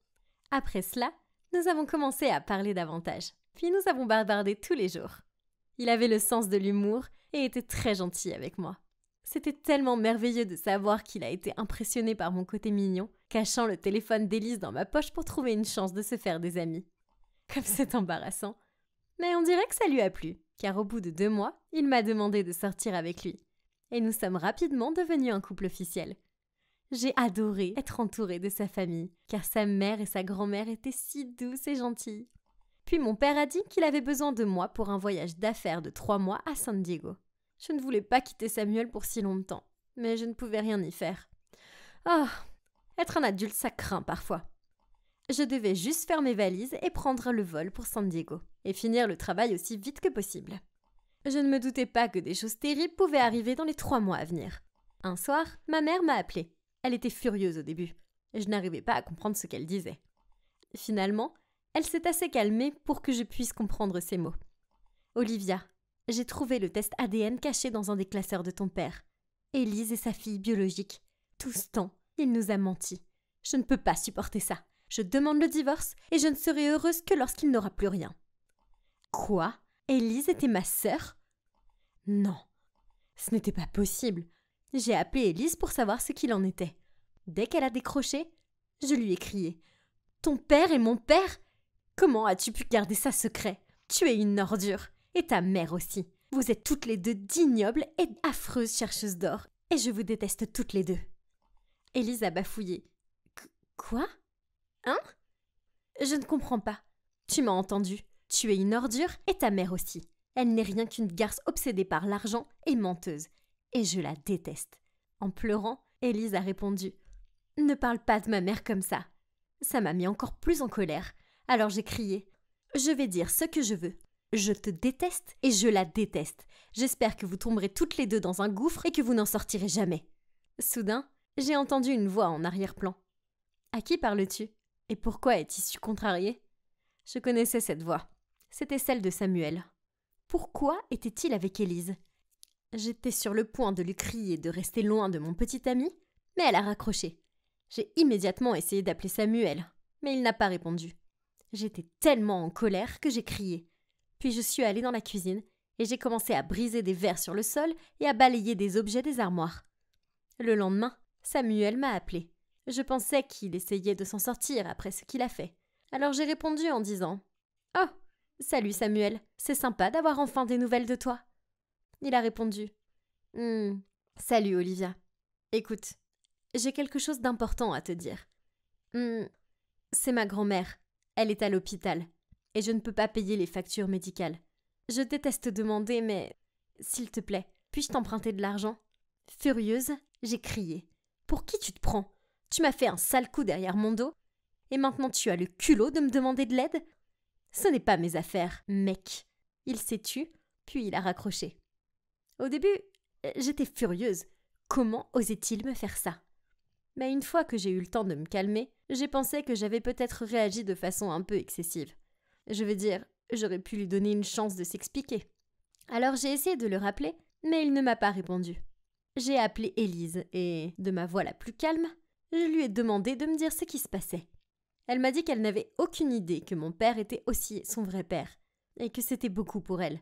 Après cela, nous avons commencé à parler davantage, puis nous avons bavardé tous les jours. Il avait le sens de l'humour et était très gentil avec moi. C'était tellement merveilleux de savoir qu'il a été impressionné par mon côté mignon, cachant le téléphone d'Élise dans ma poche pour trouver une chance de se faire des amis. Comme c'est embarrassant. Mais on dirait que ça lui a plu, car au bout de 2 mois, il m'a demandé de sortir avec lui. Et nous sommes rapidement devenus un couple officiel. J'ai adoré être entourée de sa famille, car sa mère et sa grand-mère étaient si douces et gentilles. Puis mon père a dit qu'il avait besoin de moi pour un voyage d'affaires de 3 mois à San Diego. Je ne voulais pas quitter Samuel pour si longtemps, mais je ne pouvais rien y faire. Oh, être un adulte, ça craint parfois. Je devais juste faire mes valises et prendre le vol pour San Diego, et finir le travail aussi vite que possible. Je ne me doutais pas que des choses terribles pouvaient arriver dans les 3 mois à venir. Un soir, ma mère m'a appelée. Elle était furieuse au début, et je n'arrivais pas à comprendre ce qu'elle disait. Finalement, elle s'est assez calmée pour que je puisse comprendre ses mots. « Olivia, j'ai trouvé le test ADN caché dans un des classeurs de ton père. Élise est sa fille biologique. Tout ce temps, il nous a menti. Je ne peux pas supporter ça. Je demande le divorce et je ne serai heureuse que lorsqu'il n'aura plus rien. » Quoi? Élise était ma sœur? Non, ce n'était pas possible. J'ai appelé Élise pour savoir ce qu'il en était. Dès qu'elle a décroché, je lui ai crié « Ton père est mon père? Comment as-tu pu garder ça secret? Tu es une ordure, et ta mère aussi. Vous êtes toutes les deux d'ignobles et affreuses chercheuses d'or, et je vous déteste toutes les deux. » Élise a bafouillé. « Quoi? Hein? Je ne comprends pas. Tu m'as entendu. Tu es une ordure et ta mère aussi. Elle n'est rien qu'une garce obsédée par l'argent et menteuse. Et je la déteste. » En pleurant, Élise a répondu « Ne parle pas de ma mère comme ça. » Ça m'a mis encore plus en colère. Alors j'ai crié « Je vais dire ce que je veux. Je te déteste et je la déteste. J'espère que vous tomberez toutes les deux dans un gouffre et que vous n'en sortirez jamais. » Soudain, j'ai entendu une voix en arrière-plan. « À qui parles-tu ? Et pourquoi es-tu si contrarié ?» Je connaissais cette voix. C'était celle de Samuel. Pourquoi était-il avec Élise ? J'étais sur le point de lui crier de rester loin de mon petit ami, mais elle a raccroché. J'ai immédiatement essayé d'appeler Samuel, mais il n'a pas répondu. J'étais tellement en colère que j'ai crié. Puis je suis allée dans la cuisine et j'ai commencé à briser des verres sur le sol et à balayer des objets des armoires. Le lendemain, Samuel m'a appelée. Je pensais qu'il essayait de s'en sortir après ce qu'il a fait. Alors j'ai répondu en disant « Oh, salut Samuel, c'est sympa d'avoir enfin des nouvelles de toi. » Il a répondu « Salut Olivia. Écoute, j'ai quelque chose d'important à te dire. C'est ma grand-mère. Elle est à l'hôpital et je ne peux pas payer les factures médicales. Je déteste demander, mais s'il te plaît, puis-je t'emprunter de l'argent ?» Furieuse, j'ai crié « Pour qui tu te prends ? Tu m'as fait un sale coup derrière mon dos et maintenant tu as le culot de me demander de l'aide ? Ce n'est pas mes affaires, mec. » Il s'est tu, puis il a raccroché. Au début, j'étais furieuse. Comment osait-il me faire ça ? Mais une fois que j'ai eu le temps de me calmer, j'ai pensé que j'avais peut-être réagi de façon un peu excessive. Je veux dire, j'aurais pu lui donner une chance de s'expliquer. Alors j'ai essayé de le rappeler, mais il ne m'a pas répondu. J'ai appelé Élise et, de ma voix la plus calme, je lui ai demandé de me dire ce qui se passait. Elle m'a dit qu'elle n'avait aucune idée que mon père était aussi son vrai père, et que c'était beaucoup pour elle.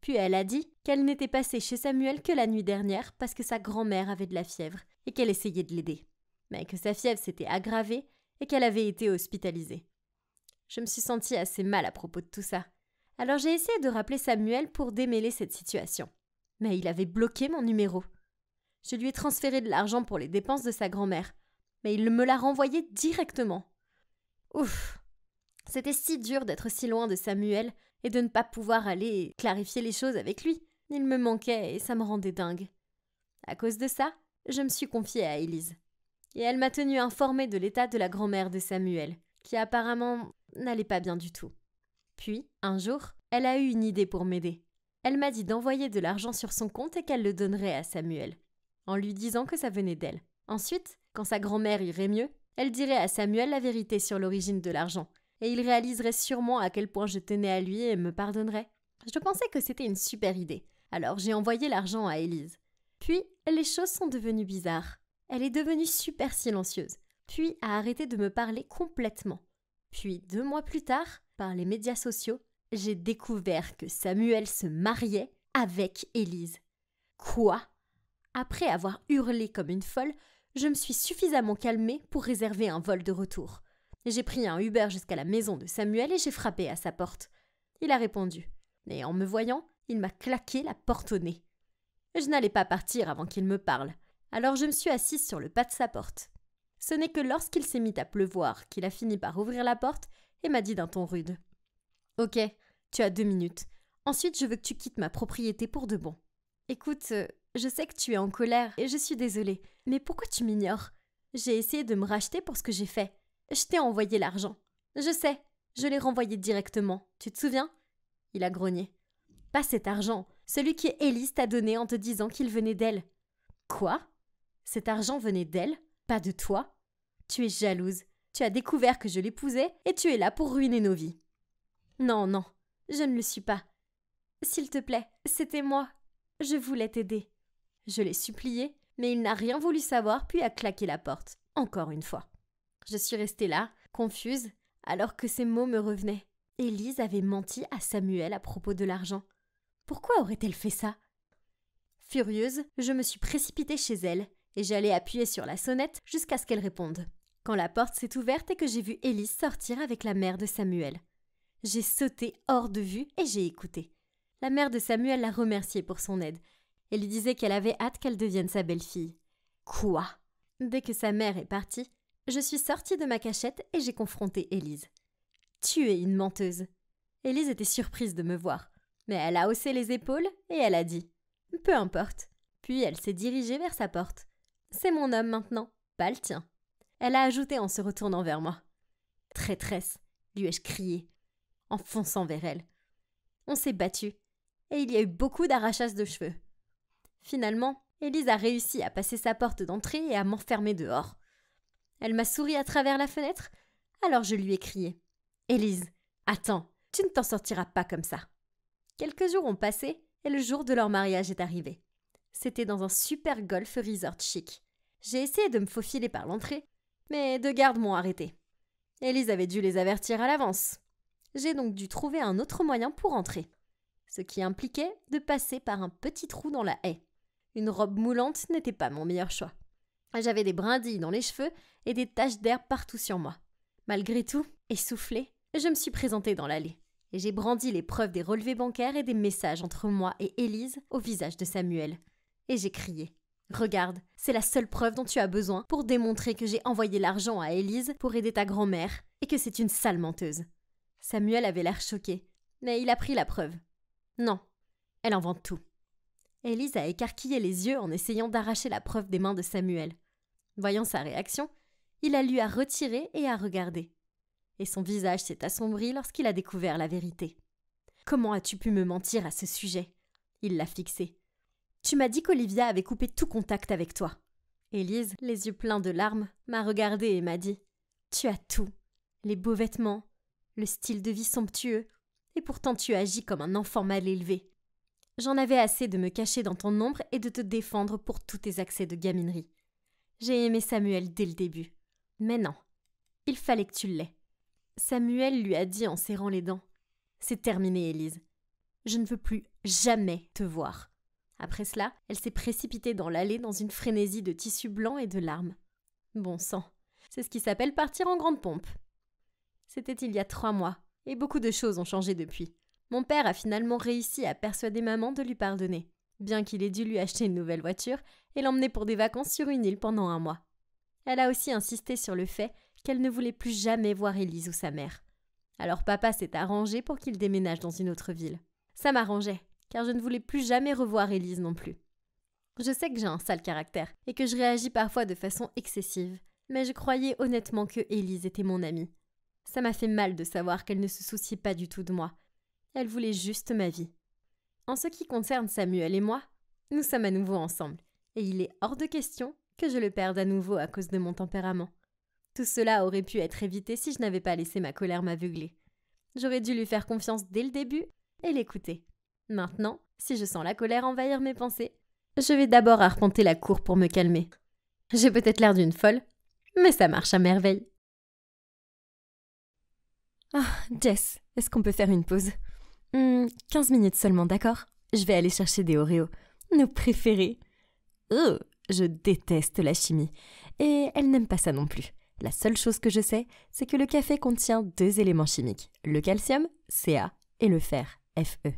Puis elle a dit qu'elle n'était passée chez Samuel que la nuit dernière parce que sa grand-mère avait de la fièvre et qu'elle essayait de l'aider, mais que sa fièvre s'était aggravée et qu'elle avait été hospitalisée. Je me suis sentie assez mal à propos de tout ça. Alors j'ai essayé de rappeler Samuel pour démêler cette situation. Mais il avait bloqué mon numéro. Je lui ai transféré de l'argent pour les dépenses de sa grand-mère, mais il me l'a renvoyé directement. Ouf! C'était si dur d'être si loin de Samuel et de ne pas pouvoir aller clarifier les choses avec lui. Il me manquait et ça me rendait dingue. À cause de ça, je me suis confiée à Élise. Et elle m'a tenue informée de l'état de la grand-mère de Samuel, qui apparemment n'allait pas bien du tout. Puis, un jour, elle a eu une idée pour m'aider. Elle m'a dit d'envoyer de l'argent sur son compte et qu'elle le donnerait à Samuel, en lui disant que ça venait d'elle. Ensuite, quand sa grand-mère irait mieux, elle dirait à Samuel la vérité sur l'origine de l'argent, et il réaliserait sûrement à quel point je tenais à lui et me pardonnerait. Je pensais que c'était une super idée, alors j'ai envoyé l'argent à Élise. Puis, les choses sont devenues bizarres. Elle est devenue super silencieuse, puis a arrêté de me parler complètement. Puis, 2 mois plus tard, par les médias sociaux, j'ai découvert que Samuel se mariait avec Élise. Quoi ? Après avoir hurlé comme une folle, je me suis suffisamment calmée pour réserver un vol de retour. J'ai pris un Uber jusqu'à la maison de Samuel et j'ai frappé à sa porte. Il a répondu. Et en me voyant, il m'a claqué la porte au nez. Je n'allais pas partir avant qu'il me parle, alors je me suis assise sur le pas de sa porte. Ce n'est que lorsqu'il s'est mis à pleuvoir qu'il a fini par ouvrir la porte et m'a dit d'un ton rude. « Ok, tu as 2 minutes. Ensuite, je veux que tu quittes ma propriété pour de bon. Écoute, je sais que tu es en colère et je suis désolée, mais pourquoi tu m'ignores ? J'ai essayé de me racheter pour ce que j'ai fait. Je t'ai envoyé l'argent. Je sais, je l'ai renvoyé directement. Tu te souviens ? » Il a grogné. « Pas cet argent, celui que Élise t'a donné en te disant qu'il venait d'elle. » « Quoi ? Cet argent venait d'elle ? Pas de toi ? Tu es jalouse. Tu as découvert que je l'épousais et tu es là pour ruiner nos vies. » « Non, non, je ne le suis pas. S'il te plaît, c'était moi. Je voulais t'aider. » Je l'ai supplié, mais il n'a rien voulu savoir puis a claqué la porte, encore une fois. Je suis restée là, confuse, alors que ces mots me revenaient. Élise avait menti à Samuel à propos de l'argent. Pourquoi aurait-elle fait ça ? Furieuse, je me suis précipitée chez elle et j'allais appuyer sur la sonnette jusqu'à ce qu'elle réponde. Quand la porte s'est ouverte et que j'ai vu Élise sortir avec la mère de Samuel. J'ai sauté hors de vue et j'ai écouté. La mère de Samuel l'a remerciée pour son aide. Elle lui disait qu'elle avait hâte qu'elle devienne sa belle-fille. Quoi ? Dès que sa mère est partie, je suis sortie de ma cachette et j'ai confronté Élise. « Tu es une menteuse. » Élise était surprise de me voir, mais elle a haussé les épaules et elle a dit « Peu importe ». Puis elle s'est dirigée vers sa porte. « C'est mon homme maintenant, pas le tien ». Elle a ajouté en se retournant vers moi. « Traîtresse », lui ai-je crié, en fonçant vers elle. On s'est battu, et il y a eu beaucoup d'arrachages de cheveux. Finalement, Élise a réussi à passer sa porte d'entrée et à m'enfermer dehors. Elle m'a souri à travers la fenêtre, alors je lui ai crié « Élise, attends, tu ne t'en sortiras pas comme ça !» Quelques jours ont passé et le jour de leur mariage est arrivé. C'était dans un super golf resort chic. J'ai essayé de me faufiler par l'entrée, mais deux gardes m'ont arrêté. Élise avait dû les avertir à l'avance. J'ai donc dû trouver un autre moyen pour entrer, ce qui impliquait de passer par un petit trou dans la haie. Une robe moulante n'était pas mon meilleur choix. J'avais des brindilles dans les cheveux et des taches d'herbe partout sur moi. Malgré tout, essoufflée, je me suis présentée dans l'allée et j'ai brandi les preuves des relevés bancaires et des messages entre moi et Élise au visage de Samuel. Et j'ai crié « Regarde, c'est la seule preuve dont tu as besoin pour démontrer que j'ai envoyé l'argent à Élise pour aider ta grand-mère et que c'est une sale menteuse. » Samuel avait l'air choqué, mais il a pris la preuve. Non, elle invente tout. Élise a écarquillé les yeux en essayant d'arracher la preuve des mains de Samuel. Voyant sa réaction, il a lu à retirer et à regarder. Et son visage s'est assombri lorsqu'il a découvert la vérité. « Comment as-tu pu me mentir à ce sujet ?» Il l'a fixé. « Tu m'as dit qu'Olivia avait coupé tout contact avec toi. » Élise, les yeux pleins de larmes, m'a regardée et m'a dit « Tu as tout, les beaux vêtements, le style de vie somptueux, et pourtant tu agis comme un enfant mal élevé. J'en avais assez de me cacher dans ton ombre et de te défendre pour tous tes accès de gaminerie. J'ai aimé Samuel dès le début. Mais non, il fallait que tu l'aies. » Samuel lui a dit en serrant les dents. « C'est terminé, Élise. Je ne veux plus jamais te voir. » Après cela, elle s'est précipitée dans l'allée dans une frénésie de tissu blanc et de larmes. Bon sang, c'est ce qui s'appelle partir en grande pompe. C'était il y a 3 mois, et beaucoup de choses ont changé depuis. Mon père a finalement réussi à persuader maman de lui pardonner, bien qu'il ait dû lui acheter une nouvelle voiture et l'emmener pour des vacances sur une île pendant 1 mois. Elle a aussi insisté sur le fait qu'elle ne voulait plus jamais voir Élise ou sa mère. Alors papa s'est arrangé pour qu'il déménage dans une autre ville. Ça m'arrangeait, car je ne voulais plus jamais revoir Élise non plus. Je sais que j'ai un sale caractère et que je réagis parfois de façon excessive, mais je croyais honnêtement que Élise était mon amie. Ça m'a fait mal de savoir qu'elle ne se souciait pas du tout de moi. Elle voulait juste ma vie. En ce qui concerne Samuel et moi, nous sommes à nouveau ensemble, et il est hors de question que je le perde à nouveau à cause de mon tempérament. Tout cela aurait pu être évité si je n'avais pas laissé ma colère m'aveugler. J'aurais dû lui faire confiance dès le début et l'écouter. Maintenant, si je sens la colère envahir mes pensées, je vais d'abord arpenter la cour pour me calmer. J'ai peut-être l'air d'une folle, mais ça marche à merveille. Ah, Jess, est-ce qu'on peut faire une pause ? 15 minutes seulement, d'accord ? Je vais aller chercher des Oreos, nos préférés. Oh, je déteste la chimie, et elle n'aime pas ça non plus. La seule chose que je sais, c'est que le café contient 2 éléments chimiques, le calcium, Ca, et le fer, Fe.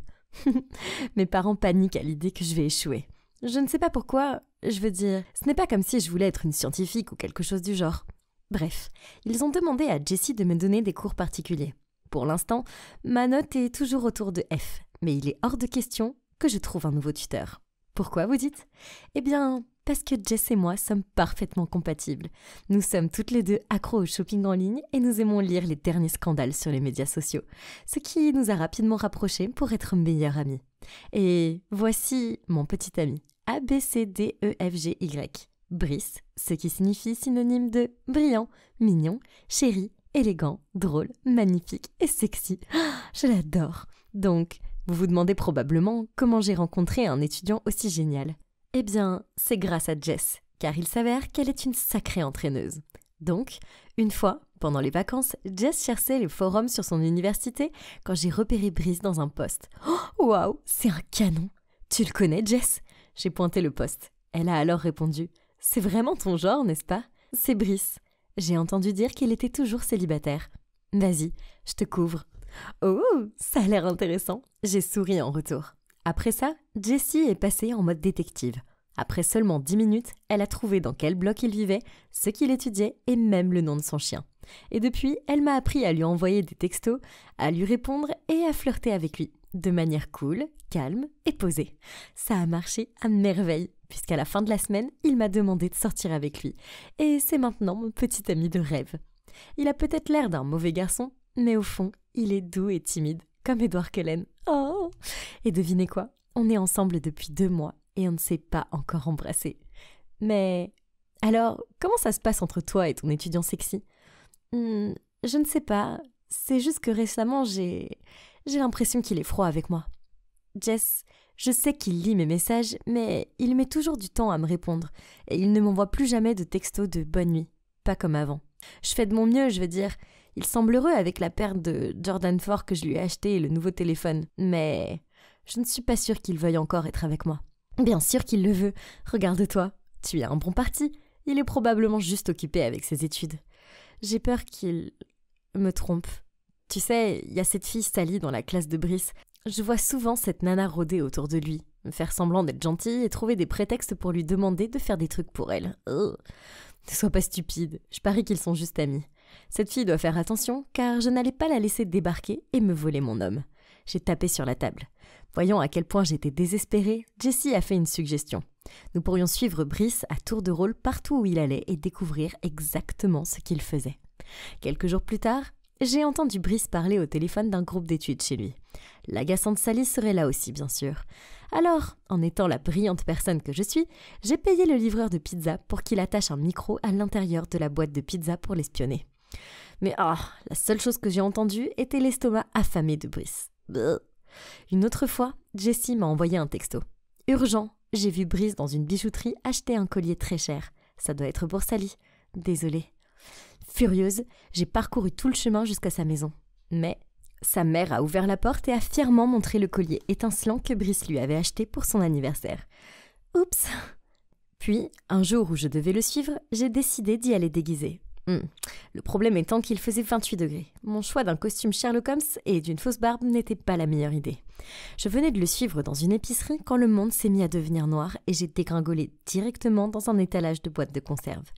Mes parents paniquent à l'idée que je vais échouer. Je ne sais pas pourquoi, je veux dire, ce n'est pas comme si je voulais être une scientifique ou quelque chose du genre. Bref, ils ont demandé à Jessie de me donner des cours particuliers. Pour l'instant, ma note est toujours autour de F, mais il est hors de question que je trouve un nouveau tuteur. Pourquoi, vous dites ? Eh bien, parce que Jess et moi sommes parfaitement compatibles. Nous sommes toutes les deux accros au shopping en ligne et nous aimons lire les derniers scandales sur les médias sociaux, ce qui nous a rapidement rapprochés pour être meilleurs amis. Et voici mon petit ami, ABCDEFGY, Brice, ce qui signifie synonyme de brillant, mignon, chéri, élégant, drôle, magnifique et sexy. Je l'adore. Donc, vous vous demandez probablement comment j'ai rencontré un étudiant aussi génial. Eh bien, c'est grâce à Jess, car il s'avère qu'elle est une sacrée entraîneuse. Donc, une fois, pendant les vacances, Jess cherchait les forums sur son université quand j'ai repéré Brice dans un post. Oh, waouh, c'est un canon! Tu le connais, Jess? J'ai pointé le post. Elle a alors répondu « C'est vraiment ton genre, n'est-ce pas? C'est Brice. » J'ai entendu dire qu'il était toujours célibataire. « Vas-y, je te couvre. » Oh, ça a l'air intéressant. J'ai souri en retour. Après ça, Jessie est passée en mode détective. Après seulement 10 minutes, elle a trouvé dans quel bloc il vivait, ce qu'il étudiait et même le nom de son chien. Et depuis, elle m'a appris à lui envoyer des textos, à lui répondre et à flirter avec lui, de manière cool, calme et posée. Ça a marché à merveille, puisqu'à la fin de la semaine, il m'a demandé de sortir avec lui. Et c'est maintenant mon petit ami de rêve. Il a peut-être l'air d'un mauvais garçon, mais au fond, il est doux et timide, comme Edward Cullen. Oh! Et devinez quoi? On est ensemble depuis 2 mois et on ne s'est pas encore embrassé. Mais alors, comment ça se passe entre toi et ton étudiant sexy? Je ne sais pas, c'est juste que récemment j'ai l'impression qu'il est froid avec moi. Jess, je sais qu'il lit mes messages, mais il met toujours du temps à me répondre et il ne m'envoie plus jamais de textos de bonne nuit, pas comme avant. Je fais de mon mieux, je veux dire. Il semble heureux avec la paire de Jordan 4 que je lui ai acheté et le nouveau téléphone, mais je ne suis pas sûre qu'il veuille encore être avec moi. Bien sûr qu'il le veut, regarde-toi, tu es un bon parti, il est probablement juste occupé avec ses études. J'ai peur qu'il me trompe. Tu sais, il y a cette fille Sally dans la classe de Brice. Je vois souvent cette nana rôder autour de lui, me faire semblant d'être gentille et trouver des prétextes pour lui demander de faire des trucs pour elle. Ne sois pas stupide, je parie qu'ils sont juste amis. Cette fille doit faire attention, car je n'allais pas la laisser débarquer et me voler mon homme. J'ai tapé sur la table. Voyant à quel point j'étais désespérée, Jessie a fait une suggestion. Nous pourrions suivre Brice à tour de rôle partout où il allait et découvrir exactement ce qu'il faisait. Quelques jours plus tard, j'ai entendu Brice parler au téléphone d'un groupe d'études chez lui. L'agaçante Sally serait là aussi, bien sûr. Alors, en étant la brillante personne que je suis, j'ai payé le livreur de pizza pour qu'il attache un micro à l'intérieur de la boîte de pizza pour l'espionner. Mais la seule chose que j'ai entendue était l'estomac affamé de Brice. Bleh. Une autre fois, Jessie m'a envoyé un texto. Urgent, j'ai vu Brice dans une bijouterie acheter un collier très cher. Ça doit être pour Sally. Désolée. Furieuse, j'ai parcouru tout le chemin jusqu'à sa maison. Mais sa mère a ouvert la porte et a fièrement montré le collier étincelant que Brice lui avait acheté pour son anniversaire. Oups! Puis, un jour où je devais le suivre, j'ai décidé d'y aller déguisée. Le problème étant qu'il faisait 28 degrés. Mon choix d'un costume Sherlock Holmes et d'une fausse barbe n'était pas la meilleure idée. Je venais de le suivre dans une épicerie quand le monde s'est mis à devenir noir et j'ai dégringolé directement dans un étalage de boîtes de conserve.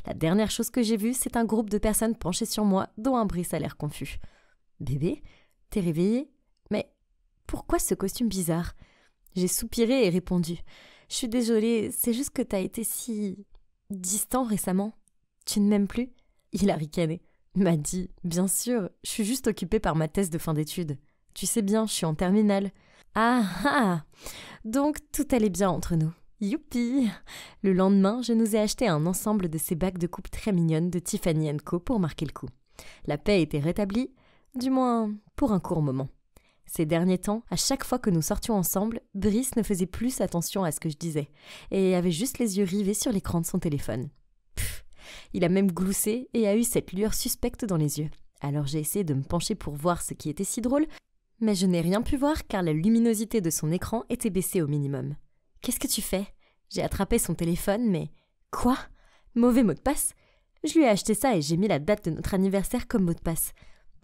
La dernière chose que j'ai vue, c'est un groupe de personnes penchées sur moi, dont un Brice a l'air confus. « Bébé, t'es réveillée ? Mais pourquoi ce costume bizarre ?» J'ai soupiré et répondu. « Je suis désolée, c'est juste que t'as été si distant récemment. Tu ne m'aimes plus ?» Il a ricané. M'a dit « Bien sûr, je suis juste occupée par ma thèse de fin d'études. Tu sais bien, je suis en terminale. » Ah. Donc tout allait bien entre nous. Youpi. Le lendemain, je nous ai acheté un ensemble de ces bagues de coupe très mignonnes de Tiffany & Co pour marquer le coup. La paix était rétablie, du moins pour un court moment. Ces derniers temps, à chaque fois que nous sortions ensemble, Brice ne faisait plus attention à ce que je disais et avait juste les yeux rivés sur l'écran de son téléphone. Il a même gloussé et a eu cette lueur suspecte dans les yeux. Alors j'ai essayé de me pencher pour voir ce qui était si drôle, mais je n'ai rien pu voir car la luminosité de son écran était baissée au minimum. « Qu'est-ce que tu fais ?» J'ai attrapé son téléphone, mais... Quoi ? Mauvais mot de passe ? Je lui ai acheté ça et j'ai mis la date de notre anniversaire comme mot de passe.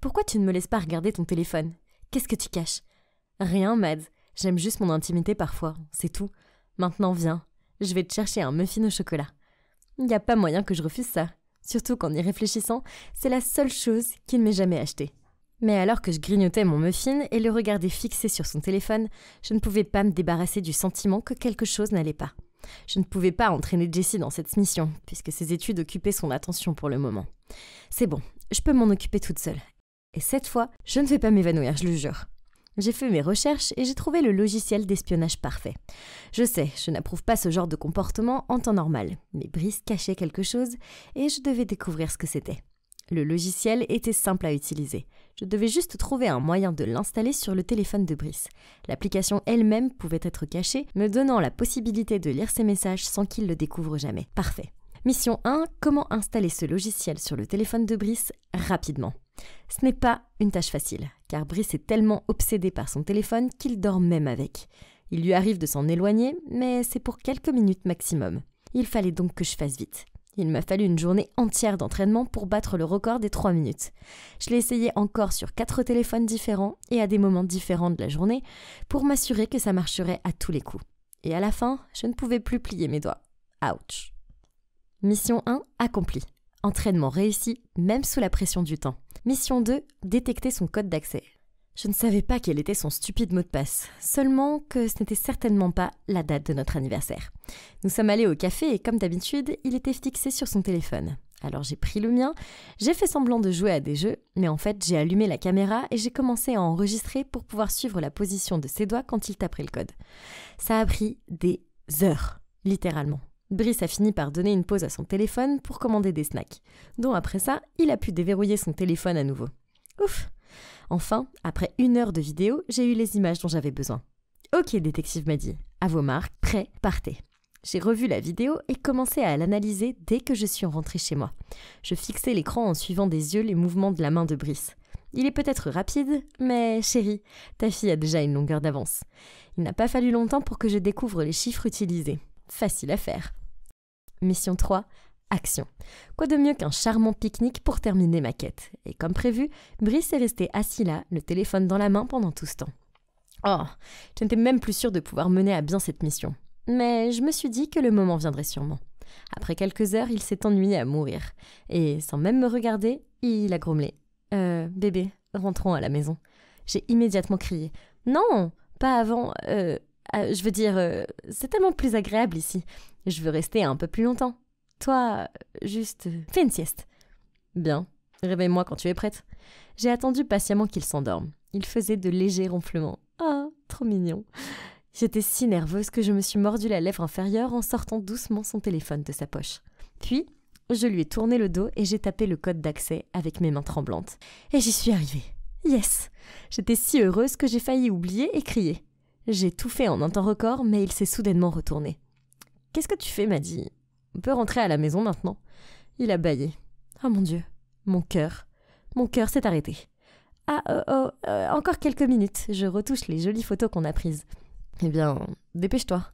Pourquoi tu ne me laisses pas regarder ton téléphone ? Qu'est-ce que tu caches ? Rien, Mads. J'aime juste mon intimité parfois, c'est tout. Maintenant viens, je vais te chercher un muffin au chocolat. Il n'y a pas moyen que je refuse ça. Surtout qu'en y réfléchissant, c'est la seule chose qu'il ne m'ait jamais achetée. Mais alors que je grignotais mon muffin et le regardais fixé sur son téléphone, je ne pouvais pas me débarrasser du sentiment que quelque chose n'allait pas. Je ne pouvais pas entraîner Jessie dans cette mission, puisque ses études occupaient son attention pour le moment. C'est bon, je peux m'en occuper toute seule. Et cette fois, je ne vais pas m'évanouir, je le jure. J'ai fait mes recherches et j'ai trouvé le logiciel d'espionnage parfait. Je sais, je n'approuve pas ce genre de comportement en temps normal, mais Brice cachait quelque chose et je devais découvrir ce que c'était. Le logiciel était simple à utiliser. Je devais juste trouver un moyen de l'installer sur le téléphone de Brice. L'application elle-même pouvait être cachée, me donnant la possibilité de lire ses messages sans qu'il le découvre jamais. Parfait. Mission 1, comment installer ce logiciel sur le téléphone de Brice rapidement. Ce n'est pas une tâche facile, car Brice est tellement obsédé par son téléphone qu'il dort même avec. Il lui arrive de s'en éloigner, mais c'est pour quelques minutes maximum. Il fallait donc que je fasse vite. Il m'a fallu une journée entière d'entraînement pour battre le record des 3 minutes. Je l'ai essayé encore sur 4 téléphones différents et à des moments différents de la journée pour m'assurer que ça marcherait à tous les coups. Et à la fin, je ne pouvais plus plier mes doigts. Ouch. Mission 1 accomplie. Entraînement réussi, même sous la pression du temps. Mission 2, détecter son code d'accès. Je ne savais pas quel était son stupide mot de passe, seulement que ce n'était certainement pas la date de notre anniversaire. Nous sommes allés au café et comme d'habitude, il était fixé sur son téléphone. Alors j'ai pris le mien, j'ai fait semblant de jouer à des jeux, mais en fait j'ai allumé la caméra et j'ai commencé à enregistrer pour pouvoir suivre la position de ses doigts quand il taperait le code. Ça a pris des heures, littéralement. Brice a fini par donner une pause à son téléphone pour commander des snacks, dont après ça, il a pu déverrouiller son téléphone à nouveau. Ouf! Enfin, après 1 heure de vidéo, j'ai eu les images dont j'avais besoin. Ok, détective m'a dit, à vos marques, prêt, partez. J'ai revu la vidéo et commencé à l'analyser dès que je suis rentrée chez moi. Je fixais l'écran en suivant des yeux les mouvements de la main de Brice. Il est peut-être rapide, mais chérie, ta fille a déjà une longueur d'avance. Il n'a pas fallu longtemps pour que je découvre les chiffres utilisés. Facile à faire. Mission 3. Action. Quoi de mieux qu'un charmant pique-nique pour terminer ma quête. Et comme prévu, Brice est resté assis là, le téléphone dans la main pendant tout ce temps. Oh, je n'étais même plus sûre de pouvoir mener à bien cette mission. Mais je me suis dit que le moment viendrait sûrement. Après quelques heures, il s'est ennuyé à mourir. Et sans même me regarder, il a grommelé. Bébé, rentrons à la maison. J'ai immédiatement crié. Non, pas avant. Je veux dire, c'est tellement plus agréable ici. Je veux rester un peu plus longtemps. Toi, juste, fais une sieste. Bien, réveille-moi quand tu es prête. J'ai attendu patiemment qu'il s'endorme. Il faisait de légers ronflements. Ah, trop mignon. J'étais si nerveuse que je me suis mordu la lèvre inférieure en sortant doucement son téléphone de sa poche. Puis, je lui ai tourné le dos et j'ai tapé le code d'accès avec mes mains tremblantes. Et j'y suis arrivée. Yes! J'étais si heureuse que j'ai failli oublier et crier. J'ai tout fait en un temps record, mais il s'est soudainement retourné. « Qu'est-ce que tu fais ?» m'a dit. « On peut rentrer à la maison maintenant ?» Il a bâillé. « Oh mon Dieu, mon cœur s'est arrêté. » « Encore quelques minutes, je retouche les jolies photos qu'on a prises. » « Eh bien, dépêche-toi. »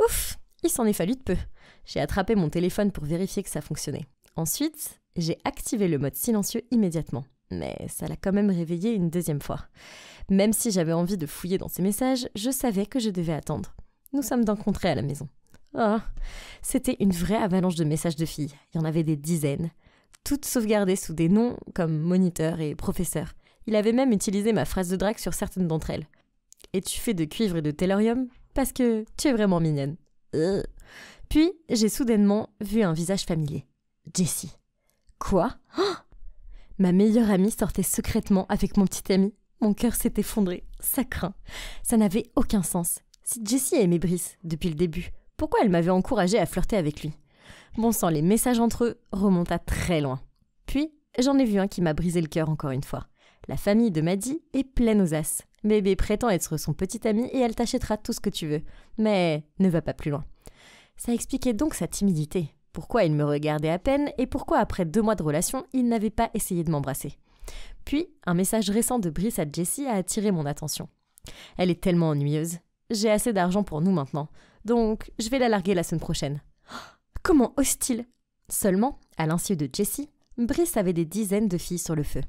Ouf, il s'en est fallu de peu. J'ai attrapé mon téléphone pour vérifier que ça fonctionnait. Ensuite, j'ai activé le mode silencieux immédiatement. Mais ça l'a quand même réveillé une 2e fois. Même si j'avais envie de fouiller dans ses messages, je savais que je devais attendre. Nous sommes donc rentrés à la maison. Oh, c'était une vraie avalanche de messages de filles. Il y en avait des dizaines. Toutes sauvegardées sous des noms comme moniteur et professeur. Il avait même utilisé ma phrase de drague sur certaines d'entre elles. Es-tu fait de cuivre et de tellurium ? Parce que tu es vraiment mignonne. Puis, j'ai soudainement vu un visage familier. Jessie. Quoi ? Oh ! Ma meilleure amie sortait secrètement avec mon petit ami. Mon cœur s'est effondré. Ça craint. Ça n'avait aucun sens. Si Jessie aimait Brice depuis le début, pourquoi elle m'avait encouragée à flirter avec lui ? Bon sang, les messages entre eux remontent à très loin. Puis, j'en ai vu un qui m'a brisé le cœur encore une fois. La famille de Maddy est pleine aux as. Bébé prétend être son petit ami et elle t'achètera tout ce que tu veux. Mais ne va pas plus loin. Ça expliquait donc sa timidité. Pourquoi il me regardait à peine et pourquoi après 2 mois de relation, il n'avait pas essayé de m'embrasser. Puis, un message récent de Brice à Jessie a attiré mon attention. Elle est tellement ennuyeuse. J'ai assez d'argent pour nous maintenant. Donc, je vais la larguer la semaine prochaine. Comment hostile ! Seulement, à l'insu de Jessie, Brice avait des dizaines de filles sur le feu.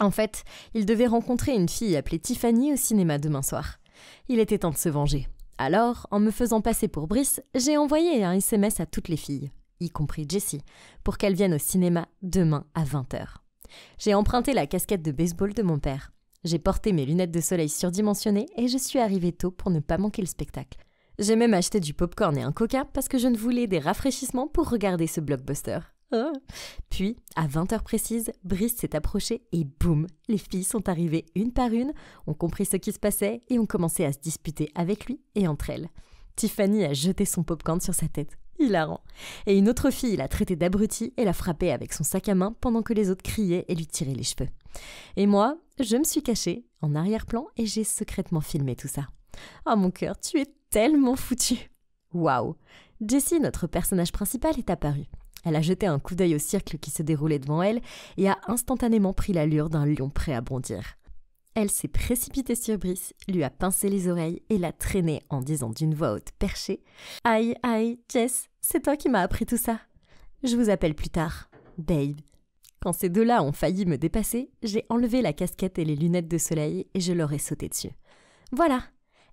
En fait, il devait rencontrer une fille appelée Tiffany au cinéma demain soir. Il était temps de se venger. Alors, en me faisant passer pour Brice, j'ai envoyé un SMS à toutes les filles, y compris Jessie, pour qu'elles viennent au cinéma demain à 20h. J'ai emprunté la casquette de baseball de mon père. J'ai porté mes lunettes de soleil surdimensionnées et je suis arrivée tôt pour ne pas manquer le spectacle. J'ai même acheté du popcorn et un coca parce que je ne voulais des rafraîchissements pour regarder ce blockbuster. Oh. Puis, à 20h précise, Brice s'est approché et boum, les filles sont arrivées une par une, ont compris ce qui se passait et ont commencé à se disputer avec lui et entre elles. Tiffany a jeté son popcorn sur sa tête. Hilarant. Et une autre fille l'a traité d'abruti et l'a frappé avec son sac à main pendant que les autres criaient et lui tiraient les cheveux. Et moi, je me suis cachée en arrière-plan et j'ai secrètement filmé tout ça. Oh mon cœur, tu es tellement foutu. Waouh. Jessie, notre personnage principal, est apparue. Elle a jeté un coup d'œil au cercle qui se déroulait devant elle et a instantanément pris l'allure d'un lion prêt à bondir. Elle s'est précipitée sur Brice, lui a pincé les oreilles et l'a traîné en disant d'une voix haute perchée « Aïe, aïe, Jess, c'est toi qui m'as appris tout ça. Je vous appelle plus tard, Babe. » Quand ces deux-là ont failli me dépasser, j'ai enlevé la casquette et les lunettes de soleil et je leur ai sauté dessus. Voilà,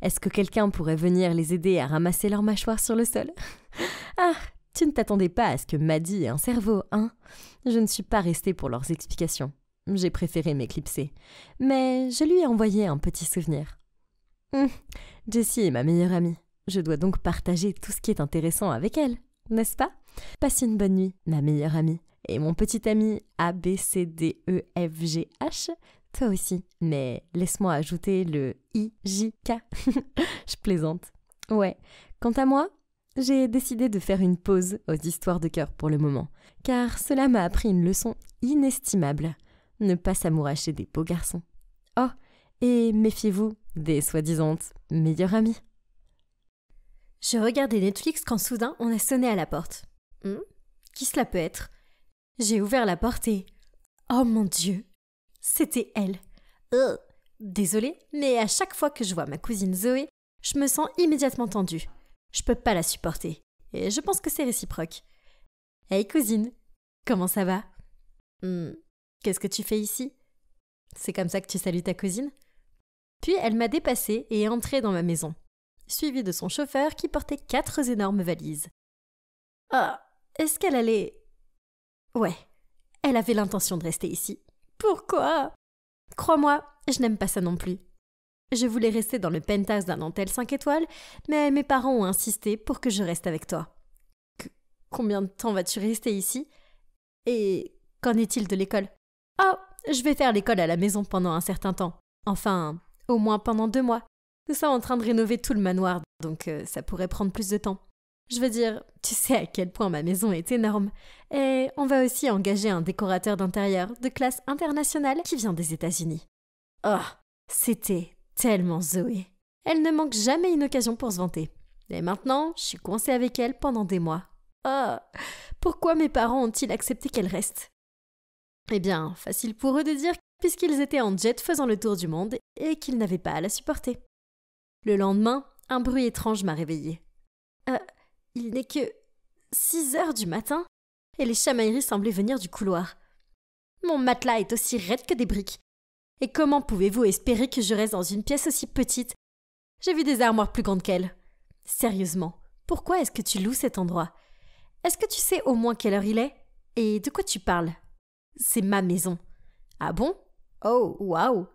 Est-ce que quelqu'un pourrait venir les aider à ramasser leurs mâchoires sur le sol? Ah, tu ne t'attendais pas à ce que Maddie ait un cerveau, hein? Je ne suis pas restée pour leurs explications. J'ai préféré m'éclipser. Mais je lui ai envoyé un petit souvenir. Jessie est ma meilleure amie. Je dois donc partager tout ce qui est intéressant avec elle, n'est-ce pas? Passe une bonne nuit, ma meilleure amie. Et mon petit ami ABCDEFGH, toi aussi. Mais laisse-moi ajouter le IJK. Je plaisante. Ouais. Quant à moi, j'ai décidé de faire une pause aux histoires de cœur pour le moment, car cela m'a appris une leçon inestimable. Ne pas s'amouracher des beaux garçons. Oh, et méfiez-vous des soi-disant meilleures amies. Je regardais Netflix quand soudain on a sonné à la porte. Qui cela peut être? J'ai ouvert la porte et... Oh mon Dieu! C'était elle. Désolée, mais à chaque fois que je vois ma cousine Zoé, je me sens immédiatement tendue. Je peux pas la supporter. Et je pense que c'est réciproque. Hey cousine, comment ça va? Qu'est-ce que tu fais ici? C'est comme ça que tu salues ta cousine? Puis elle m'a dépassée et est entrée dans ma maison, suivie de son chauffeur qui portait 4 énormes valises. Ah, est-ce qu'elle allait... Ouais, elle avait l'intention de rester ici. Pourquoi? Crois-moi, je n'aime pas ça non plus. Je voulais rester dans le penthouse d'un hôtel 5 étoiles, mais mes parents ont insisté pour que je reste avec toi. Combien de temps vas-tu rester ici? Et qu'en est-il de l'école? Oh, je vais faire l'école à la maison pendant un certain temps. Enfin, au moins pendant 2 mois. Nous sommes en train de rénover tout le manoir, donc ça pourrait prendre plus de temps. Je veux dire, tu sais à quel point ma maison est énorme. Et on va aussi engager un décorateur d'intérieur de classe internationale qui vient des États-Unis. Oh, c'était tellement Zoé. Elle ne manque jamais une occasion pour se vanter. Et maintenant, je suis coincée avec elle pendant des mois. Oh, pourquoi mes parents ont-ils accepté qu'elle reste? Eh bien, facile pour eux de dire puisqu'ils étaient en jet faisant le tour du monde et qu'ils n'avaient pas à la supporter. Le lendemain, un bruit étrange m'a réveillée. Il n'est que 6 heures du matin et les chamailleries semblaient venir du couloir. Mon matelas est aussi raide que des briques. Et comment pouvez-vous espérer que je reste dans une pièce aussi petite? J'ai vu des armoires plus grandes qu'elle. Sérieusement, pourquoi est-ce que tu loues cet endroit? Est-ce que tu sais au moins quelle heure il est? Et de quoi tu parles? C'est ma maison. Ah bon? Oh, waouh!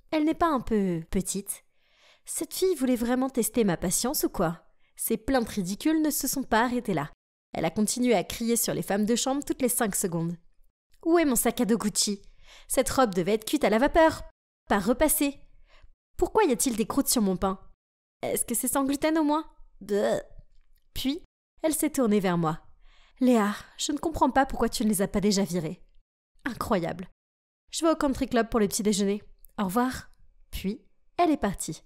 Elle n'est pas un peu petite? Cette fille voulait vraiment tester ma patience ou quoi? Ces plaintes ridicules ne se sont pas arrêtées là. Elle a continué à crier sur les femmes de chambre toutes les 5 secondes. Où est mon sac à dos Gucci? Cette robe devait être cuite à la vapeur, pas repassée. Pourquoi y a-t-il des croûtes sur mon pain? Est-ce que c'est sans gluten au moins? Bleh. Puis, elle s'est tournée vers moi. Léa, je ne comprends pas pourquoi tu ne les as pas déjà virés. Incroyable. Je vais au country club pour le petit déjeuner. Au revoir. Puis, elle est partie.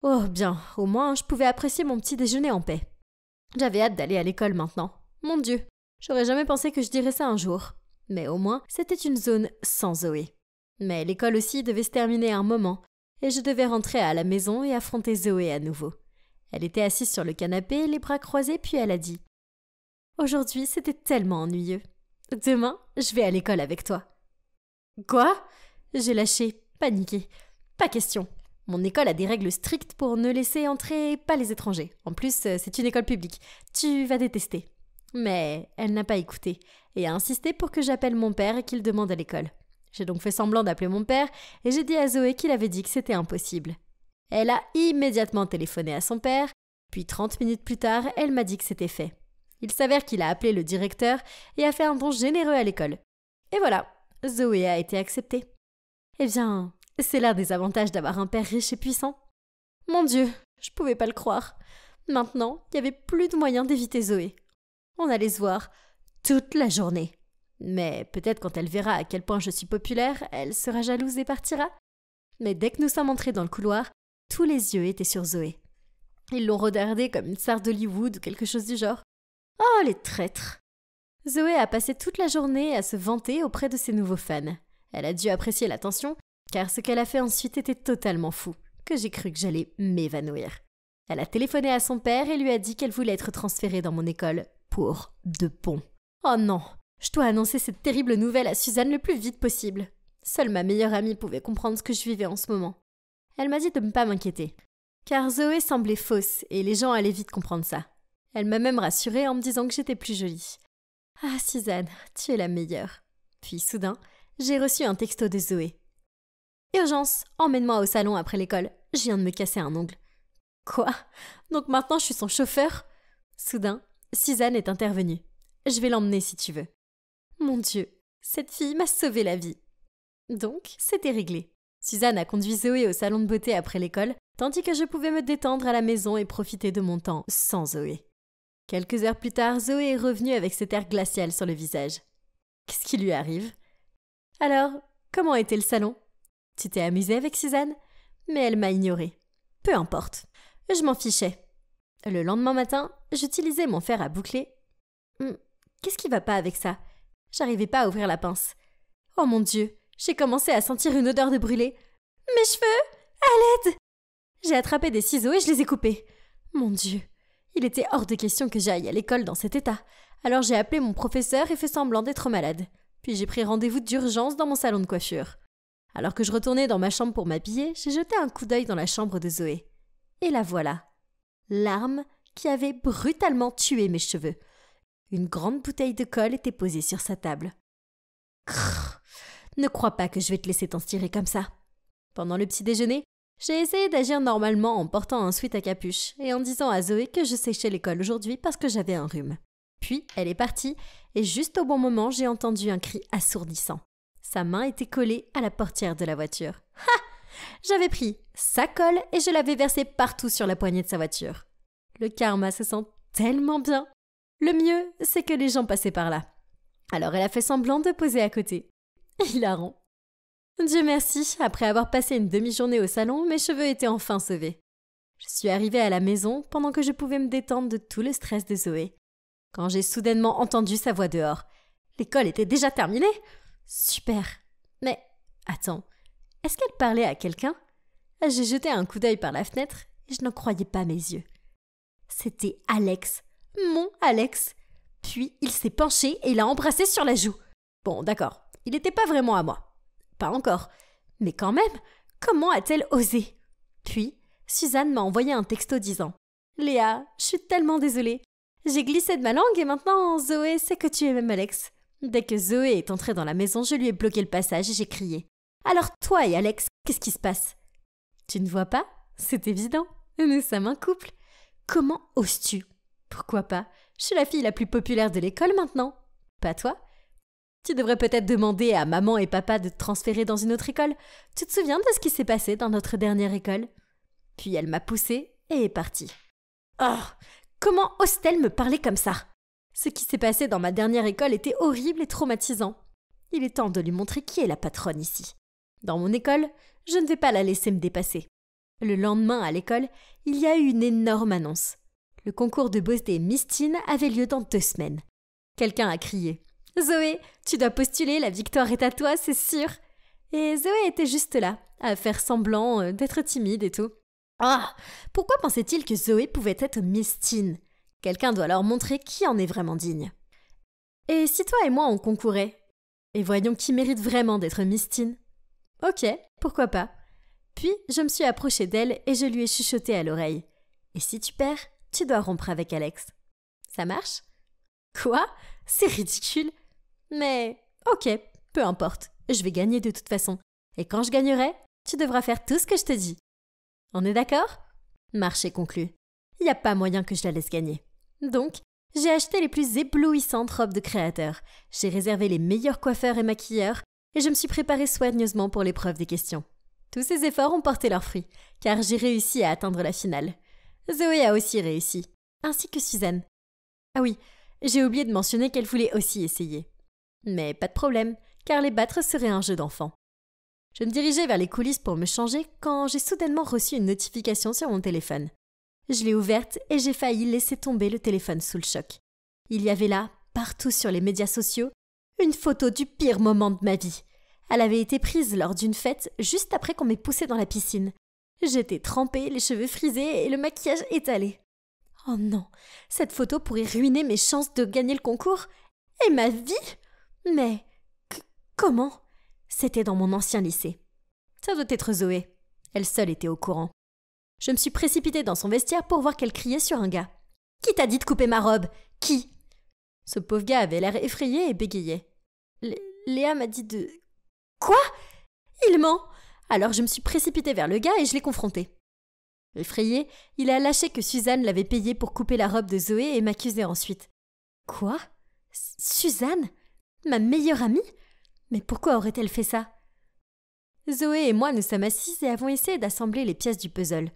Oh bien, au moins je pouvais apprécier mon petit déjeuner en paix. J'avais hâte d'aller à l'école maintenant. Mon Dieu, j'aurais jamais pensé que je dirais ça un jour. Mais au moins, c'était une zone sans Zoé. Mais l'école aussi devait se terminer à un moment, et je devais rentrer à la maison et affronter Zoé à nouveau. Elle était assise sur le canapé, les bras croisés, puis elle a dit « Aujourd'hui, c'était tellement ennuyeux. Demain, je vais à l'école avec toi. » Quoi? J'ai lâché, paniqué. Pas question. Mon école a des règles strictes pour ne laisser entrer pas les étrangers. En plus, c'est une école publique. Tu vas détester. Mais elle n'a pas écouté et a insisté pour que j'appelle mon père et qu'il demande à l'école. J'ai donc fait semblant d'appeler mon père et j'ai dit à Zoé qu'il avait dit que c'était impossible. Elle a immédiatement téléphoné à son père, puis 30 minutes plus tard, elle m'a dit que c'était fait. Il s'avère qu'il a appelé le directeur et a fait un don généreux à l'école. Et voilà, Zoé a été acceptée. Eh bien, c'est l'un des avantages d'avoir un père riche et puissant. Mon Dieu, je pouvais pas le croire. Maintenant, il n'y avait plus de moyen d'éviter Zoé. On allait se voir toute la journée. Mais peut-être quand elle verra à quel point je suis populaire, elle sera jalouse et partira. Mais dès que nous sommes entrés dans le couloir, tous les yeux étaient sur Zoé. Ils l'ont regardée comme une star d'Hollywood ou quelque chose du genre. Oh, les traîtres! Zoé a passé toute la journée à se vanter auprès de ses nouveaux fans. Elle a dû apprécier l'attention, car ce qu'elle a fait ensuite était totalement fou, que j'ai cru que j'allais m'évanouir. Elle a téléphoné à son père et lui a dit qu'elle voulait être transférée dans mon école pour de bon. Oh non, je dois annoncer cette terrible nouvelle à Suzanne le plus vite possible. Seule ma meilleure amie pouvait comprendre ce que je vivais en ce moment. Elle m'a dit de ne pas m'inquiéter. car Zoé semblait fausse et les gens allaient vite comprendre ça. Elle m'a même rassurée en me disant que j'étais plus jolie. Ah, Suzanne, tu es la meilleure. Puis soudain, j'ai reçu un texto de Zoé. Urgence, emmène-moi au salon après l'école, je viens de me casser un ongle. Quoi? Donc maintenant je suis son chauffeur? Soudain, Suzanne est intervenue. Je vais l'emmener si tu veux. Mon Dieu, cette fille m'a sauvé la vie. Donc, c'était réglé. Suzanne a conduit Zoé au salon de beauté après l'école, tandis que je pouvais me détendre à la maison et profiter de mon temps sans Zoé. Quelques heures plus tard, Zoé est revenue avec cet air glacial sur le visage. Qu'est-ce qui lui arrive? Alors, comment était le salon? Tu t'es amusée avec Suzanne? Mais elle m'a ignorée. Peu importe, je m'en fichais. Le lendemain matin, j'utilisais mon fer à boucler. Qu'est-ce qui va pas avec ça? J'arrivais pas à ouvrir la pince. Oh mon Dieu, j'ai commencé à sentir une odeur de brûlé. Mes cheveux! À l'aide! J'ai attrapé des ciseaux et je les ai coupés. Mon Dieu, il était hors de question que j'aille à l'école dans cet état. Alors j'ai appelé mon professeur et fait semblant d'être malade. Puis j'ai pris rendez-vous d'urgence dans mon salon de coiffure. Alors que je retournais dans ma chambre pour m'habiller, j'ai jeté un coup d'œil dans la chambre de Zoé. Et la voilà. L'arme qui avait brutalement tué mes cheveux. Une grande bouteille de colle était posée sur sa table. Crrr, ne crois pas que je vais te laisser t'en tirer comme ça. Pendant le petit déjeuner, j'ai essayé d'agir normalement en portant un sweat à capuche et en disant à Zoé que je séchais l'école aujourd'hui parce que j'avais un rhume. Puis elle est partie et juste au bon moment, j'ai entendu un cri assourdissant. Sa main était collée à la portière de la voiture. Ha! J'avais pris sa colle et je l'avais versée partout sur la poignée de sa voiture. Le karma se sent tellement bien. Le mieux, c'est que les gens passaient par là. Alors elle a fait semblant de poser à côté. Hilarant. Dieu merci, après avoir passé une demi-journée au salon, mes cheveux étaient enfin sauvés. Je suis arrivée à la maison pendant que je pouvais me détendre de tout le stress de Zoé. Quand j'ai soudainement entendu sa voix dehors. L'école était déjà terminée? Super. Mais, attends, est-ce qu'elle parlait à quelqu'un? J'ai jeté un coup d'œil par la fenêtre et je n'en croyais pas mes yeux. C'était Alex. Mon Alex. Puis il s'est penché et l'a embrassé sur la joue. Bon, d'accord, il n'était pas vraiment à moi. Pas encore. Mais quand même, comment a-t-elle osé? Puis, Suzanne m'a envoyé un texto disant « Léa, je suis tellement désolée. J'ai glissé de ma langue et maintenant Zoé sait que tu es même Alex. » Dès que Zoé est entrée dans la maison, je lui ai bloqué le passage et j'ai crié « Alors toi et Alex, qu'est-ce qui se passe ?» Tu ne vois pas? C'est évident. Nous sommes un couple. Comment oses-tu? Pourquoi pas? Je suis la fille la plus populaire de l'école maintenant. Pas toi? Tu devrais peut-être demander à maman et papa de te transférer dans une autre école. Tu te souviens de ce qui s'est passé dans notre dernière école? Puis elle m'a poussée et est partie. Oh! Comment ose-t-elle me parler comme ça? Ce qui s'est passé dans ma dernière école était horrible et traumatisant. Il est temps de lui montrer qui est la patronne ici. Dans mon école, je ne vais pas la laisser me dépasser. Le lendemain, à l'école, il y a eu une énorme annonce. Le concours de beauté Miss Teen avait lieu dans 2 semaines. Quelqu'un a crié « Zoé, tu dois postuler, la victoire est à toi, c'est sûr !» Et Zoé était juste là, à faire semblant d'être timide et tout. Ah! Pourquoi pensait-il que Zoé pouvait être Miss Teen? Quelqu'un doit leur montrer qui en est vraiment digne. Et si toi et moi on concourait? Et voyons qui mérite vraiment d'être Miss Teen. Ok, pourquoi pas. Puis je me suis approchée d'elle et je lui ai chuchoté à l'oreille. Et si tu perds, tu dois rompre avec Alex. Ça marche? Quoi? C'est ridicule. Mais ok, peu importe, je vais gagner de toute façon. Et quand je gagnerai, tu devras faire tout ce que je te dis. On est d'accord? Marché conclu. Il n'y a pas moyen que je la laisse gagner. Donc, j'ai acheté les plus éblouissantes robes de créateurs, j'ai réservé les meilleurs coiffeurs et maquilleurs, et je me suis préparée soigneusement pour l'épreuve des questions. Tous ces efforts ont porté leurs fruits, car j'ai réussi à atteindre la finale. Zoé a aussi réussi, ainsi que Suzanne. Ah oui, j'ai oublié de mentionner qu'elle voulait aussi essayer. Mais pas de problème, car les battre serait un jeu d'enfant. Je me dirigeais vers les coulisses pour me changer quand j'ai soudainement reçu une notification sur mon téléphone. Je l'ai ouverte et j'ai failli laisser tomber le téléphone sous le choc. Il y avait là, partout sur les médias sociaux, une photo du pire moment de ma vie. Elle avait été prise lors d'une fête juste après qu'on m'ait poussée dans la piscine. J'étais trempée, les cheveux frisés et le maquillage étalé. Oh non, cette photo pourrait ruiner mes chances de gagner le concours et ma vie. Mais comment? C'était dans mon ancien lycée. Ça doit être Zoé. Elle seule était au courant. Je me suis précipitée dans son vestiaire pour voir qu'elle criait sur un gars. « Qui t'a dit de couper ma robe ? Qui ?» Ce pauvre gars avait l'air effrayé et bégayait. Léa m'a dit de... Quoi ? Il ment ! Alors je me suis précipitée vers le gars et je l'ai confronté. Effrayé, il a lâché que Suzanne l'avait payé pour couper la robe de Zoé et m'accusait ensuite. Quoi ? Suzanne ? Ma meilleure amie ? Mais pourquoi aurait-elle fait ça ? Zoé et moi nous sommes assises et avons essayé d'assembler les pièces du puzzle.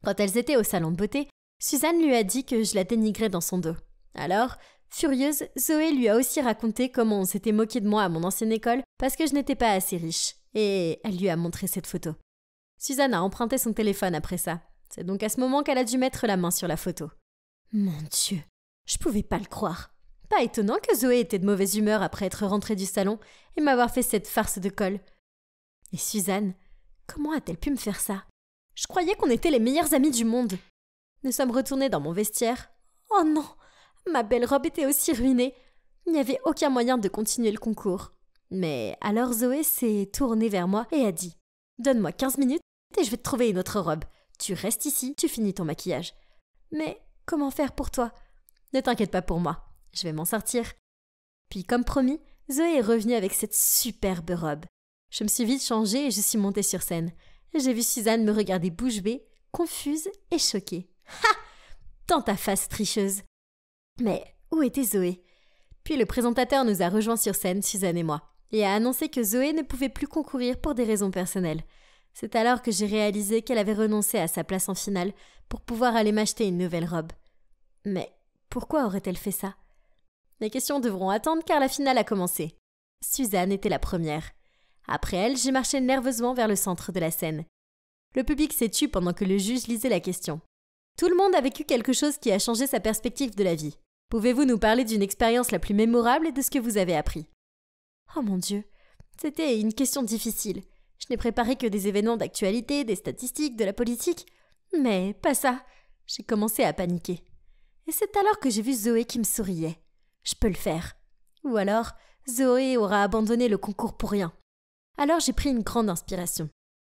Quand elles étaient au salon de beauté, Suzanne lui a dit que je la dénigrais dans son dos. Alors, furieuse, Zoé lui a aussi raconté comment on s'était moqué de moi à mon ancienne école parce que je n'étais pas assez riche. Et elle lui a montré cette photo. Suzanne a emprunté son téléphone après ça. C'est donc à ce moment qu'elle a dû mettre la main sur la photo. Mon Dieu, je pouvais pas le croire. Pas étonnant que Zoé était de mauvaise humeur après être rentrée du salon et m'avoir fait cette farce de colle. Et Suzanne, comment a-t-elle pu me faire ça ? Je croyais qu'on était les meilleures amies du monde. Nous sommes retournés dans mon vestiaire. Oh non, ma belle robe était aussi ruinée. Il n'y avait aucun moyen de continuer le concours. Mais alors Zoé s'est tournée vers moi et a dit « Donne-moi 15 minutes et je vais te trouver une autre robe. Tu restes ici, tu finis ton maquillage. » Mais comment faire pour toi ? Ne t'inquiète pas pour moi, je vais m'en sortir. Puis comme promis, Zoé est revenue avec cette superbe robe. Je me suis vite changée et je suis montée sur scène. J'ai vu Suzanne me regarder bouche bée, confuse et choquée. Ha ! Dans ta face tricheuse. Mais où était Zoé ? Puis le présentateur nous a rejoints sur scène, Suzanne et moi, et a annoncé que Zoé ne pouvait plus concourir pour des raisons personnelles. C'est alors que j'ai réalisé qu'elle avait renoncé à sa place en finale pour pouvoir aller m'acheter une nouvelle robe. Mais pourquoi aurait-elle fait ça ? Les questions devront attendre car la finale a commencé. Suzanne était la première. Après elle, j'ai marché nerveusement vers le centre de la scène. Le public s'est tu pendant que le juge lisait la question. Tout le monde a vécu quelque chose qui a changé sa perspective de la vie. Pouvez-vous nous parler d'une expérience la plus mémorable et de ce que vous avez appris ? Oh mon Dieu, c'était une question difficile. Je n'ai préparé que des événements d'actualité, des statistiques, de la politique. Mais pas ça. J'ai commencé à paniquer. Et c'est alors que j'ai vu Zoé qui me souriait. Je peux le faire. Ou alors, Zoé aura abandonné le concours pour rien. Alors j'ai pris une grande inspiration.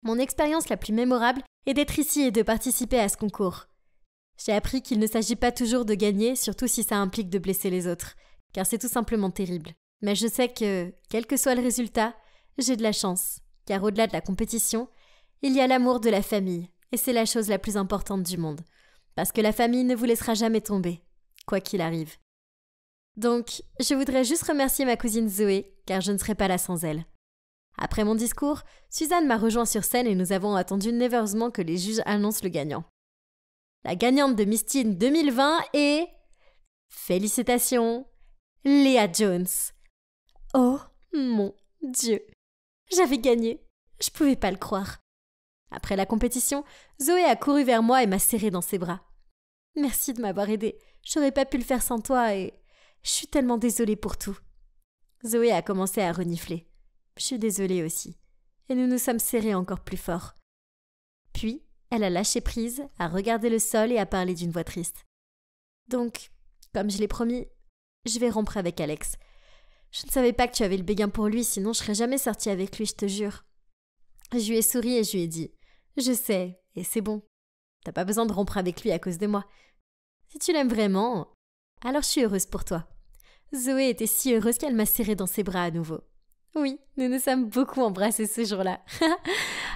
Mon expérience la plus mémorable est d'être ici et de participer à ce concours. J'ai appris qu'il ne s'agit pas toujours de gagner, surtout si ça implique de blesser les autres, car c'est tout simplement terrible. Mais je sais que, quel que soit le résultat, j'ai de la chance, car au-delà de la compétition, il y a l'amour de la famille, et c'est la chose la plus importante du monde, parce que la famille ne vous laissera jamais tomber, quoi qu'il arrive. Donc, je voudrais juste remercier ma cousine Zoé, car je ne serais pas là sans elle. Après mon discours, Suzanne m'a rejoint sur scène et nous avons attendu nerveusement que les juges annoncent le gagnant. La gagnante de Miss Teen 2020 est... Félicitations, Léa Jones. Oh mon Dieu, j'avais gagné, je pouvais pas le croire. Après la compétition, Zoé a couru vers moi et m'a serrée dans ses bras. Merci de m'avoir aidée, j'aurais pas pu le faire sans toi et... Je suis tellement désolée pour tout. Zoé a commencé à renifler. Je suis désolée aussi. Et nous nous sommes serrés encore plus fort. Puis, elle a lâché prise, a regardé le sol et a parlé d'une voix triste. Donc, comme je l'ai promis, je vais rompre avec Alex. Je ne savais pas que tu avais le béguin pour lui, sinon je serais jamais sortie avec lui, je te jure. Je lui ai souri et je lui ai dit « Je sais, et c'est bon. T'as pas besoin de rompre avec lui à cause de moi. Si tu l'aimes vraiment, alors je suis heureuse pour toi. » Zoé était si heureuse qu'elle m'a serrée dans ses bras à nouveau. Oui, nous nous sommes beaucoup embrassés ce jour-là.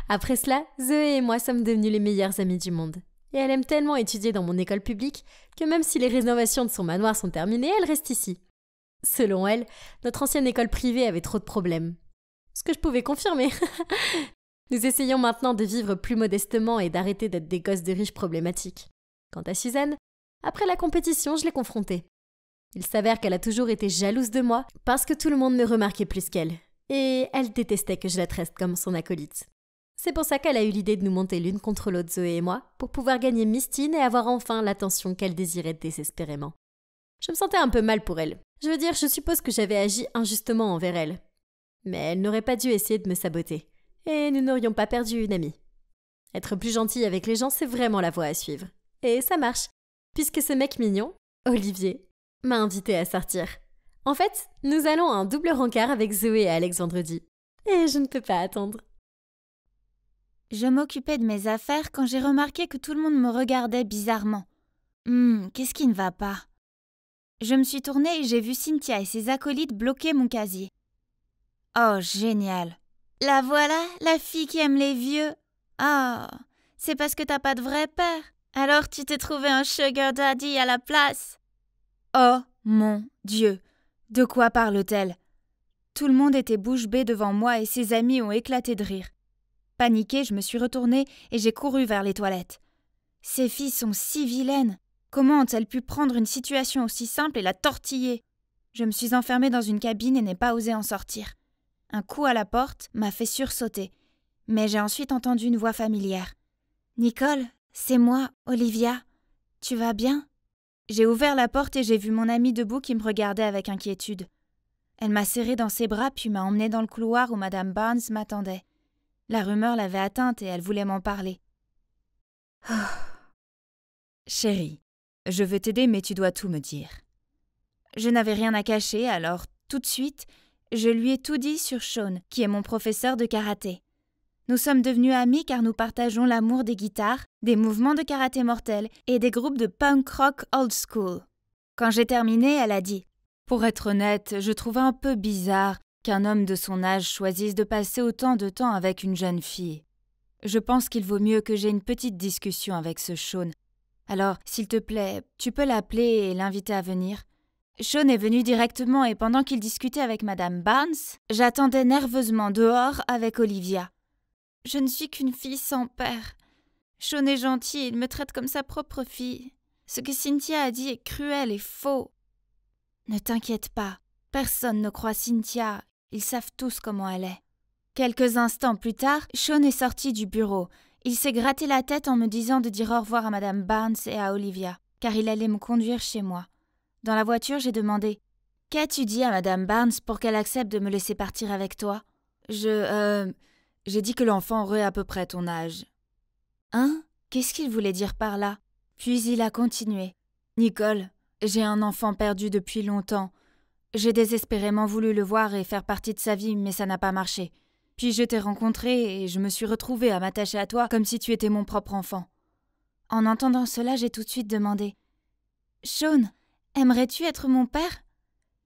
Après cela, Zoé et moi sommes devenus les meilleures amies du monde. Et elle aime tellement étudier dans mon école publique que même si les rénovations de son manoir sont terminées, elle reste ici. Selon elle, notre ancienne école privée avait trop de problèmes. Ce que je pouvais confirmer. Nous essayons maintenant de vivre plus modestement et d'arrêter d'être des gosses de riches problématiques. Quant à Suzanne, après la compétition, je l'ai confrontée. Il s'avère qu'elle a toujours été jalouse de moi parce que tout le monde me remarquait plus qu'elle. Et elle détestait que je la traite comme son acolyte. C'est pour ça qu'elle a eu l'idée de nous monter l'une contre l'autre, Zoé et moi, pour pouvoir gagner Miss Teen et avoir enfin l'attention qu'elle désirait désespérément. Je me sentais un peu mal pour elle. Je veux dire, je suppose que j'avais agi injustement envers elle. Mais elle n'aurait pas dû essayer de me saboter. Et nous n'aurions pas perdu une amie. Être plus gentille avec les gens, c'est vraiment la voie à suivre. Et ça marche, puisque ce mec mignon, Olivier, m'a invité à sortir. En fait, nous allons à un double rencard avec Zoé et Alex vendredi. Et je ne peux pas attendre. Je m'occupais de mes affaires quand j'ai remarqué que tout le monde me regardait bizarrement. Qu'est-ce qui ne va pas? Je me suis tournée et j'ai vu Cynthia et ses acolytes bloquer mon casier. Oh, génial! La voilà, la fille qui aime les vieux. Ah, c'est parce que t'as pas de vrai père. Alors tu t'es trouvé un sugar daddy à la place. Oh mon Dieu! De quoi parle-t-elle? Tout le monde était bouche bée devant moi et ses amis ont éclaté de rire. Paniquée, je me suis retournée et j'ai couru vers les toilettes. Ces filles sont si vilaines. Comment ont-elles pu prendre une situation aussi simple et la tortiller? Je me suis enfermée dans une cabine et n'ai pas osé en sortir. Un coup à la porte m'a fait sursauter, mais j'ai ensuite entendu une voix familière. « Nicole, c'est moi, Olivia. Tu vas bien ?» J'ai ouvert la porte et j'ai vu mon amie debout qui me regardait avec inquiétude. Elle m'a serrée dans ses bras puis m'a emmenée dans le couloir où Madame Barnes m'attendait. La rumeur l'avait atteinte et elle voulait m'en parler. Chérie, je veux t'aider mais tu dois tout me dire. Je n'avais rien à cacher alors, tout de suite, je lui ai tout dit sur Sean, qui est mon professeur de karaté. Nous sommes devenus amis car nous partageons l'amour des guitares, des mouvements de karaté mortels et des groupes de punk rock old school. Quand j'ai terminé, elle a dit « Pour être honnête, je trouve un peu bizarre qu'un homme de son âge choisisse de passer autant de temps avec une jeune fille. Je pense qu'il vaut mieux que j'aie une petite discussion avec ce Sean. Alors, s'il te plaît, tu peux l'appeler et l'inviter à venir. » Sean est venu directement et pendant qu'il discutait avec Madame Barnes, j'attendais nerveusement dehors avec Olivia. Je ne suis qu'une fille sans père. Sean est gentil, il me traite comme sa propre fille. Ce que Cynthia a dit est cruel et faux. Ne t'inquiète pas, personne ne croit Cynthia, ils savent tous comment elle est. Quelques instants plus tard, Sean est sorti du bureau. Il s'est gratté la tête en me disant de dire au revoir à Madame Barnes et à Olivia, car il allait me conduire chez moi. Dans la voiture, j'ai demandé « Qu'as-tu dit à Madame Barnes pour qu'elle accepte de me laisser partir avec toi ?» J'ai dit que l'enfant aurait à peu près ton âge. Hein? Qu'est-ce qu'il voulait dire par là? Puis il a continué. « Nicole, j'ai un enfant perdu depuis longtemps. J'ai désespérément voulu le voir et faire partie de sa vie, mais ça n'a pas marché. Puis je t'ai rencontré et je me suis retrouvée à m'attacher à toi comme si tu étais mon propre enfant. » En entendant cela, j'ai tout de suite demandé « Sean, aimerais-tu être mon père ?»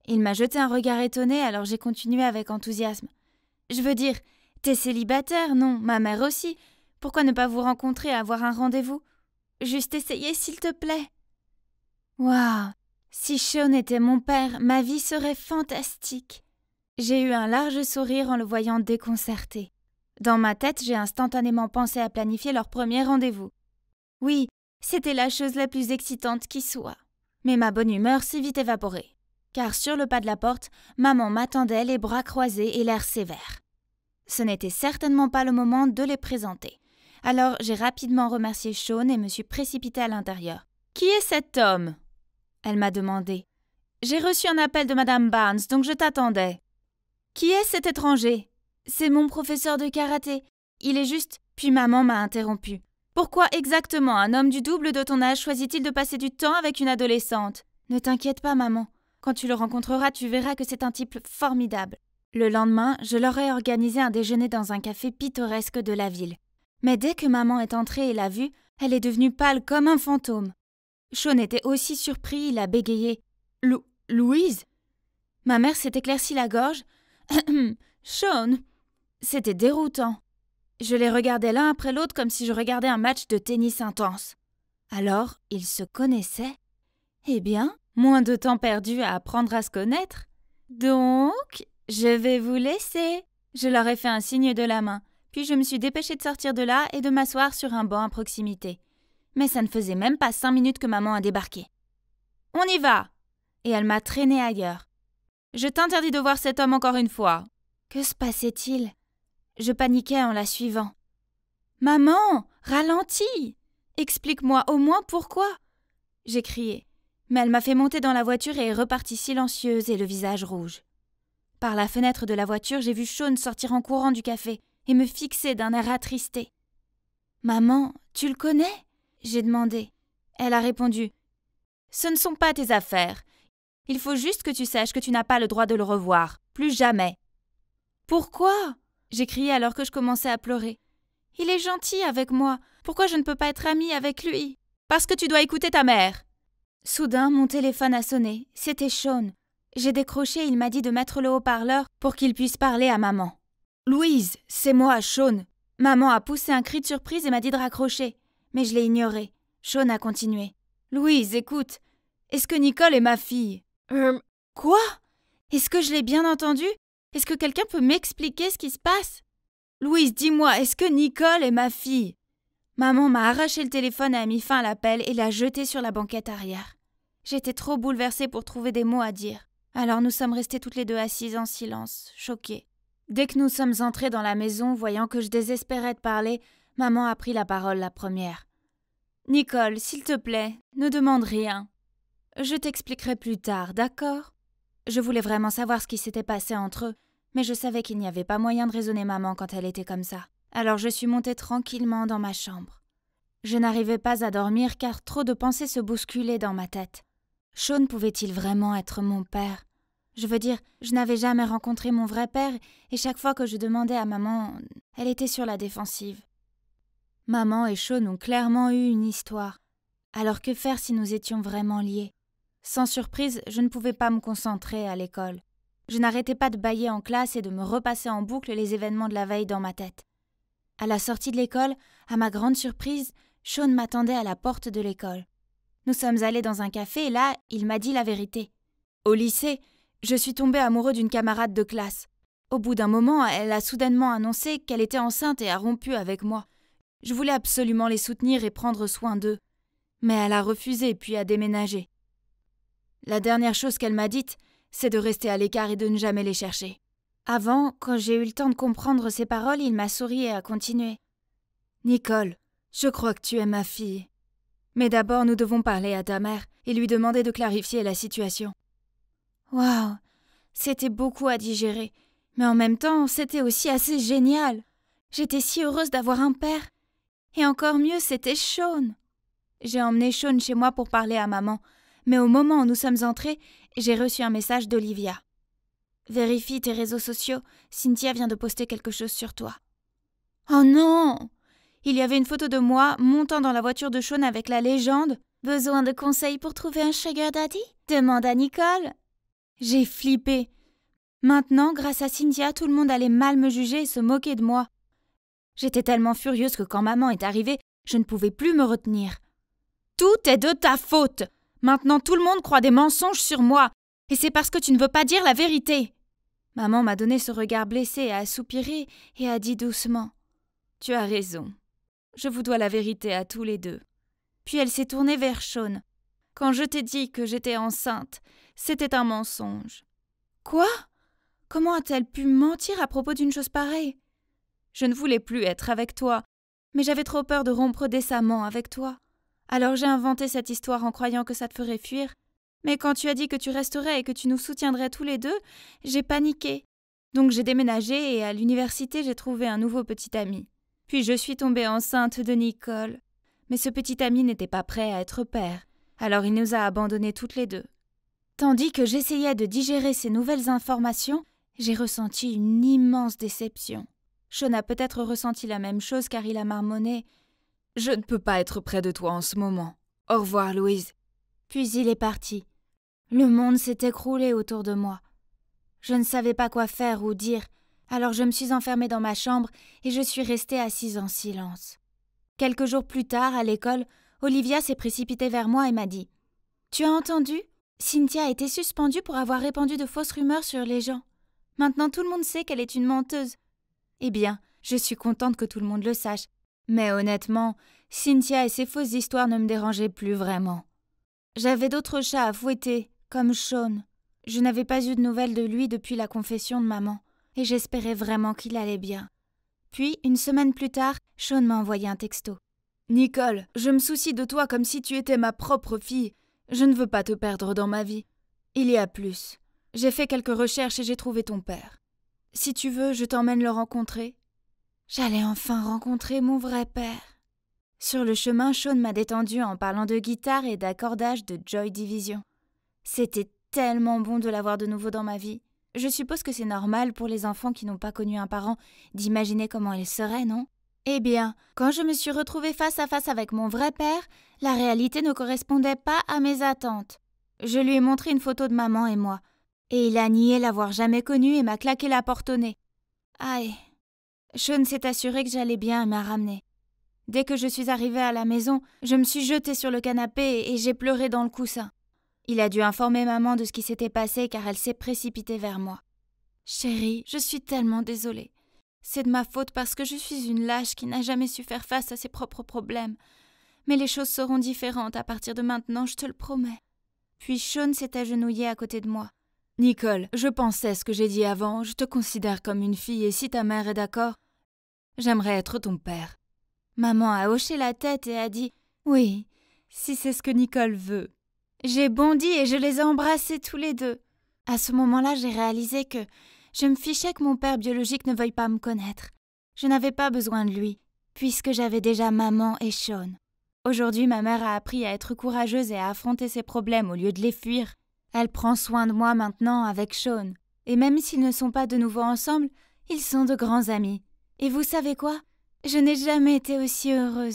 Il m'a jeté un regard étonné, alors j'ai continué avec enthousiasme. « Je veux dire, t'es célibataire, non? Ma mère aussi. Pourquoi ne pas vous rencontrer et avoir un rendez-vous? Juste essayer, s'il te plaît. » Waouh! Si Sean était mon père, ma vie serait fantastique. J'ai eu un large sourire en le voyant déconcerté. Dans ma tête, j'ai instantanément pensé à planifier leur premier rendez-vous. Oui, c'était la chose la plus excitante qui soit. Mais ma bonne humeur s'est vite évaporée, car sur le pas de la porte, maman m'attendait les bras croisés et l'air sévère. Ce n'était certainement pas le moment de les présenter. Alors j'ai rapidement remercié Sean et me suis précipitée à l'intérieur. « Qui est cet homme ?» Elle m'a demandé. « J'ai reçu un appel de Madame Barnes, donc je t'attendais. »« Qui est cet étranger ?»« C'est mon professeur de karaté. Il est juste... » Puis maman m'a interrompue. « Pourquoi exactement un homme du double de ton âge choisit-il de passer du temps avec une adolescente ? Ne t'inquiète pas, maman. Quand tu le rencontreras, tu verras que c'est un type formidable. » Le lendemain, je leur ai organisé un déjeuner dans un café pittoresque de la ville. Mais dès que maman est entrée et l'a vue, elle est devenue pâle comme un fantôme. Sean était aussi surpris, il a bégayé. « Louise ?» Ma mère s'est éclaircie la gorge. « Sean ?» C'était déroutant. Je les regardais l'un après l'autre comme si je regardais un match de tennis intense. Alors, ils se connaissaient? Eh bien, moins de temps perdu à apprendre à se connaître. Donc, je vais vous laisser. Je leur ai fait un signe de la main, puis je me suis dépêchée de sortir de là et de m'asseoir sur un banc à proximité. Mais ça ne faisait même pas 5 minutes que maman a débarqué. « On y va !» Et elle m'a traînée ailleurs. « Je t'interdis de voir cet homme encore une fois. » Que se passait-il? Je paniquais en la suivant. « Maman, ralentis! Explique-moi au moins pourquoi !» J'ai crié, mais elle m'a fait monter dans la voiture et est repartie silencieuse et le visage rouge. Par la fenêtre de la voiture, j'ai vu Sean sortir en courant du café et me fixer d'un air attristé. « Maman, tu le connais ?» j'ai demandé. Elle a répondu « Ce ne sont pas tes affaires. Il faut juste que tu saches que tu n'as pas le droit de le revoir. Plus jamais. »« Pourquoi ?» j'ai crié alors que je commençais à pleurer. « Il est gentil avec moi. Pourquoi je ne peux pas être amie avec lui? Parce que tu dois écouter ta mère. Soudain, mon téléphone a sonné. C'était Sean. J'ai décroché et il m'a dit de mettre le haut-parleur pour qu'il puisse parler à maman. Louise, c'est moi, Sean. Maman a poussé un cri de surprise et m'a dit de raccrocher. Mais je l'ai ignoré. Sean a continué. Louise, écoute. Est-ce que Nicole est ma fille? Quoi? Est-ce que je l'ai bien entendu? Est-ce que quelqu'un peut m'expliquer ce qui se passe? Louise, dis-moi, est-ce que Nicole est ma fille? Maman m'a arraché le téléphone et a mis fin à l'appel et l'a jeté sur la banquette arrière. J'étais trop bouleversée pour trouver des mots à dire. Alors nous sommes restés toutes les deux assises en silence, choquées. Dès que nous sommes entrés dans la maison, voyant que je désespérais de parler, maman a pris la parole la première. « Nicole, s'il te plaît, ne demande rien. Je t'expliquerai plus tard, d'accord ?» Je voulais vraiment savoir ce qui s'était passé entre eux, mais je savais qu'il n'y avait pas moyen de raisonner maman quand elle était comme ça. Alors je suis montée tranquillement dans ma chambre. Je n'arrivais pas à dormir car trop de pensées se bousculaient dans ma tête. Sean pouvait-il vraiment être mon père? Je veux dire, je n'avais jamais rencontré mon vrai père et chaque fois que je demandais à maman, elle était sur la défensive. Maman et Sean ont clairement eu une histoire. Alors que faire si nous étions vraiment liés? Sans surprise, je ne pouvais pas me concentrer à l'école. Je n'arrêtais pas de bâiller en classe et de me repasser en boucle les événements de la veille dans ma tête. À la sortie de l'école, à ma grande surprise, Sean m'attendait à la porte de l'école. Nous sommes allés dans un café et là, il m'a dit la vérité. Au lycée, je suis tombée amoureux d'une camarade de classe. Au bout d'un moment, elle a soudainement annoncé qu'elle était enceinte et a rompu avec moi. Je voulais absolument les soutenir et prendre soin d'eux. Mais elle a refusé puis a déménagé. La dernière chose qu'elle m'a dite, c'est de rester à l'écart et de ne jamais les chercher. Avant, quand j'ai eu le temps de comprendre ses paroles, il m'a souri et a continué. « Nicole, je crois que tu es ma fille. Mais d'abord, nous devons parler à ta mère et lui demander de clarifier la situation. » Waouh, c'était beaucoup à digérer, mais en même temps, c'était aussi assez génial. J'étais si heureuse d'avoir un père. Et encore mieux, c'était Sean. J'ai emmené Sean chez moi pour parler à maman, mais au moment où nous sommes entrés, j'ai reçu un message d'Olivia. « Vérifie tes réseaux sociaux, Cynthia vient de poster quelque chose sur toi. » Oh non! Il y avait une photo de moi montant dans la voiture de Sean avec la légende « Besoin de conseils pour trouver un sugar daddy? Demande à Nicole. » J'ai flippé. Maintenant, grâce à Cynthia, tout le monde allait mal me juger et se moquer de moi. J'étais tellement furieuse que quand maman est arrivée, je ne pouvais plus me retenir. « Tout est de ta faute! Maintenant tout le monde croit des mensonges sur moi, et c'est parce que tu ne veux pas dire la vérité. » Maman m'a donné ce regard blessé et a soupiré et a dit doucement « Tu as raison. Je vous dois la vérité à tous les deux. » Puis elle s'est tournée vers Sean. « Quand je t'ai dit que j'étais enceinte, c'était un mensonge. » Quoi? Comment a-t-elle pu mentir à propos d'une chose pareille? Je ne voulais plus être avec toi, mais j'avais trop peur de rompre décemment avec toi. Alors j'ai inventé cette histoire en croyant que ça te ferait fuir. Mais quand tu as dit que tu resterais et que tu nous soutiendrais tous les deux, j'ai paniqué. Donc j'ai déménagé et à l'université j'ai trouvé un nouveau petit ami. Puis je suis tombée enceinte de Nicole. Mais ce petit ami n'était pas prêt à être père, alors il nous a abandonnés toutes les deux. Tandis que j'essayais de digérer ces nouvelles informations, j'ai ressenti une immense déception. Sean a peut-être ressenti la même chose car il a marmonné « Je ne peux pas être près de toi en ce moment. Au revoir, Louise. » Puis il est parti. Le monde s'est écroulé autour de moi. Je ne savais pas quoi faire ou dire, alors je me suis enfermée dans ma chambre et je suis restée assise en silence. Quelques jours plus tard, à l'école, Olivia s'est précipitée vers moi et m'a dit « Tu as entendu? Cynthia a été suspendue pour avoir répandu de fausses rumeurs sur les gens. Maintenant tout le monde sait qu'elle est une menteuse. » Eh bien, je suis contente que tout le monde le sache. Mais honnêtement, Cynthia et ses fausses histoires ne me dérangeaient plus vraiment. J'avais d'autres chats à fouetter, comme Sean. Je n'avais pas eu de nouvelles de lui depuis la confession de maman, et j'espérais vraiment qu'il allait bien. Puis, une semaine plus tard, Sean m'a envoyé un texto. « Nicole, je me soucie de toi comme si tu étais ma propre fille. Je ne veux pas te perdre dans ma vie. Il y a plus. J'ai fait quelques recherches et j'ai trouvé ton père. Si tu veux, je t'emmène le rencontrer. » J'allais enfin rencontrer mon vrai père. Sur le chemin, Sean m'a détendue en parlant de guitare et d'accordage de Joy Division. C'était tellement bon de l'avoir de nouveau dans ma vie. Je suppose que c'est normal pour les enfants qui n'ont pas connu un parent d'imaginer comment il serait, non? Eh bien, quand je me suis retrouvée face à face avec mon vrai père, la réalité ne correspondait pas à mes attentes. Je lui ai montré une photo de maman et moi, et il a nié l'avoir jamais connue et m'a claqué la porte au nez. Aïe. Sean s'est assuré que j'allais bien et m'a ramenée. Dès que je suis arrivée à la maison, je me suis jetée sur le canapé et j'ai pleuré dans le coussin. Il a dû informer maman de ce qui s'était passé car elle s'est précipitée vers moi. Chérie, je suis tellement désolée. C'est de ma faute parce que je suis une lâche qui n'a jamais su faire face à ses propres problèmes. Mais les choses seront différentes à partir de maintenant, je te le promets. Puis Sean s'est agenouillé à côté de moi. Nicole, je pensais ce que j'ai dit avant, je te considère comme une fille et si ta mère est d'accord, j'aimerais être ton père. Maman a hoché la tête et a dit « Oui, si c'est ce que Nicole veut ». J'ai bondi et je les ai embrassés tous les deux. À ce moment-là, j'ai réalisé que je me fichais que mon père biologique ne veuille pas me connaître. Je n'avais pas besoin de lui, puisque j'avais déjà maman et Sean. Aujourd'hui, ma mère a appris à être courageuse et à affronter ses problèmes au lieu de les fuir. Elle prend soin de moi maintenant avec Sean. Et même s'ils ne sont pas de nouveau ensemble, ils sont de grands amis. Et vous savez quoi ? Je n'ai jamais été aussi heureuse.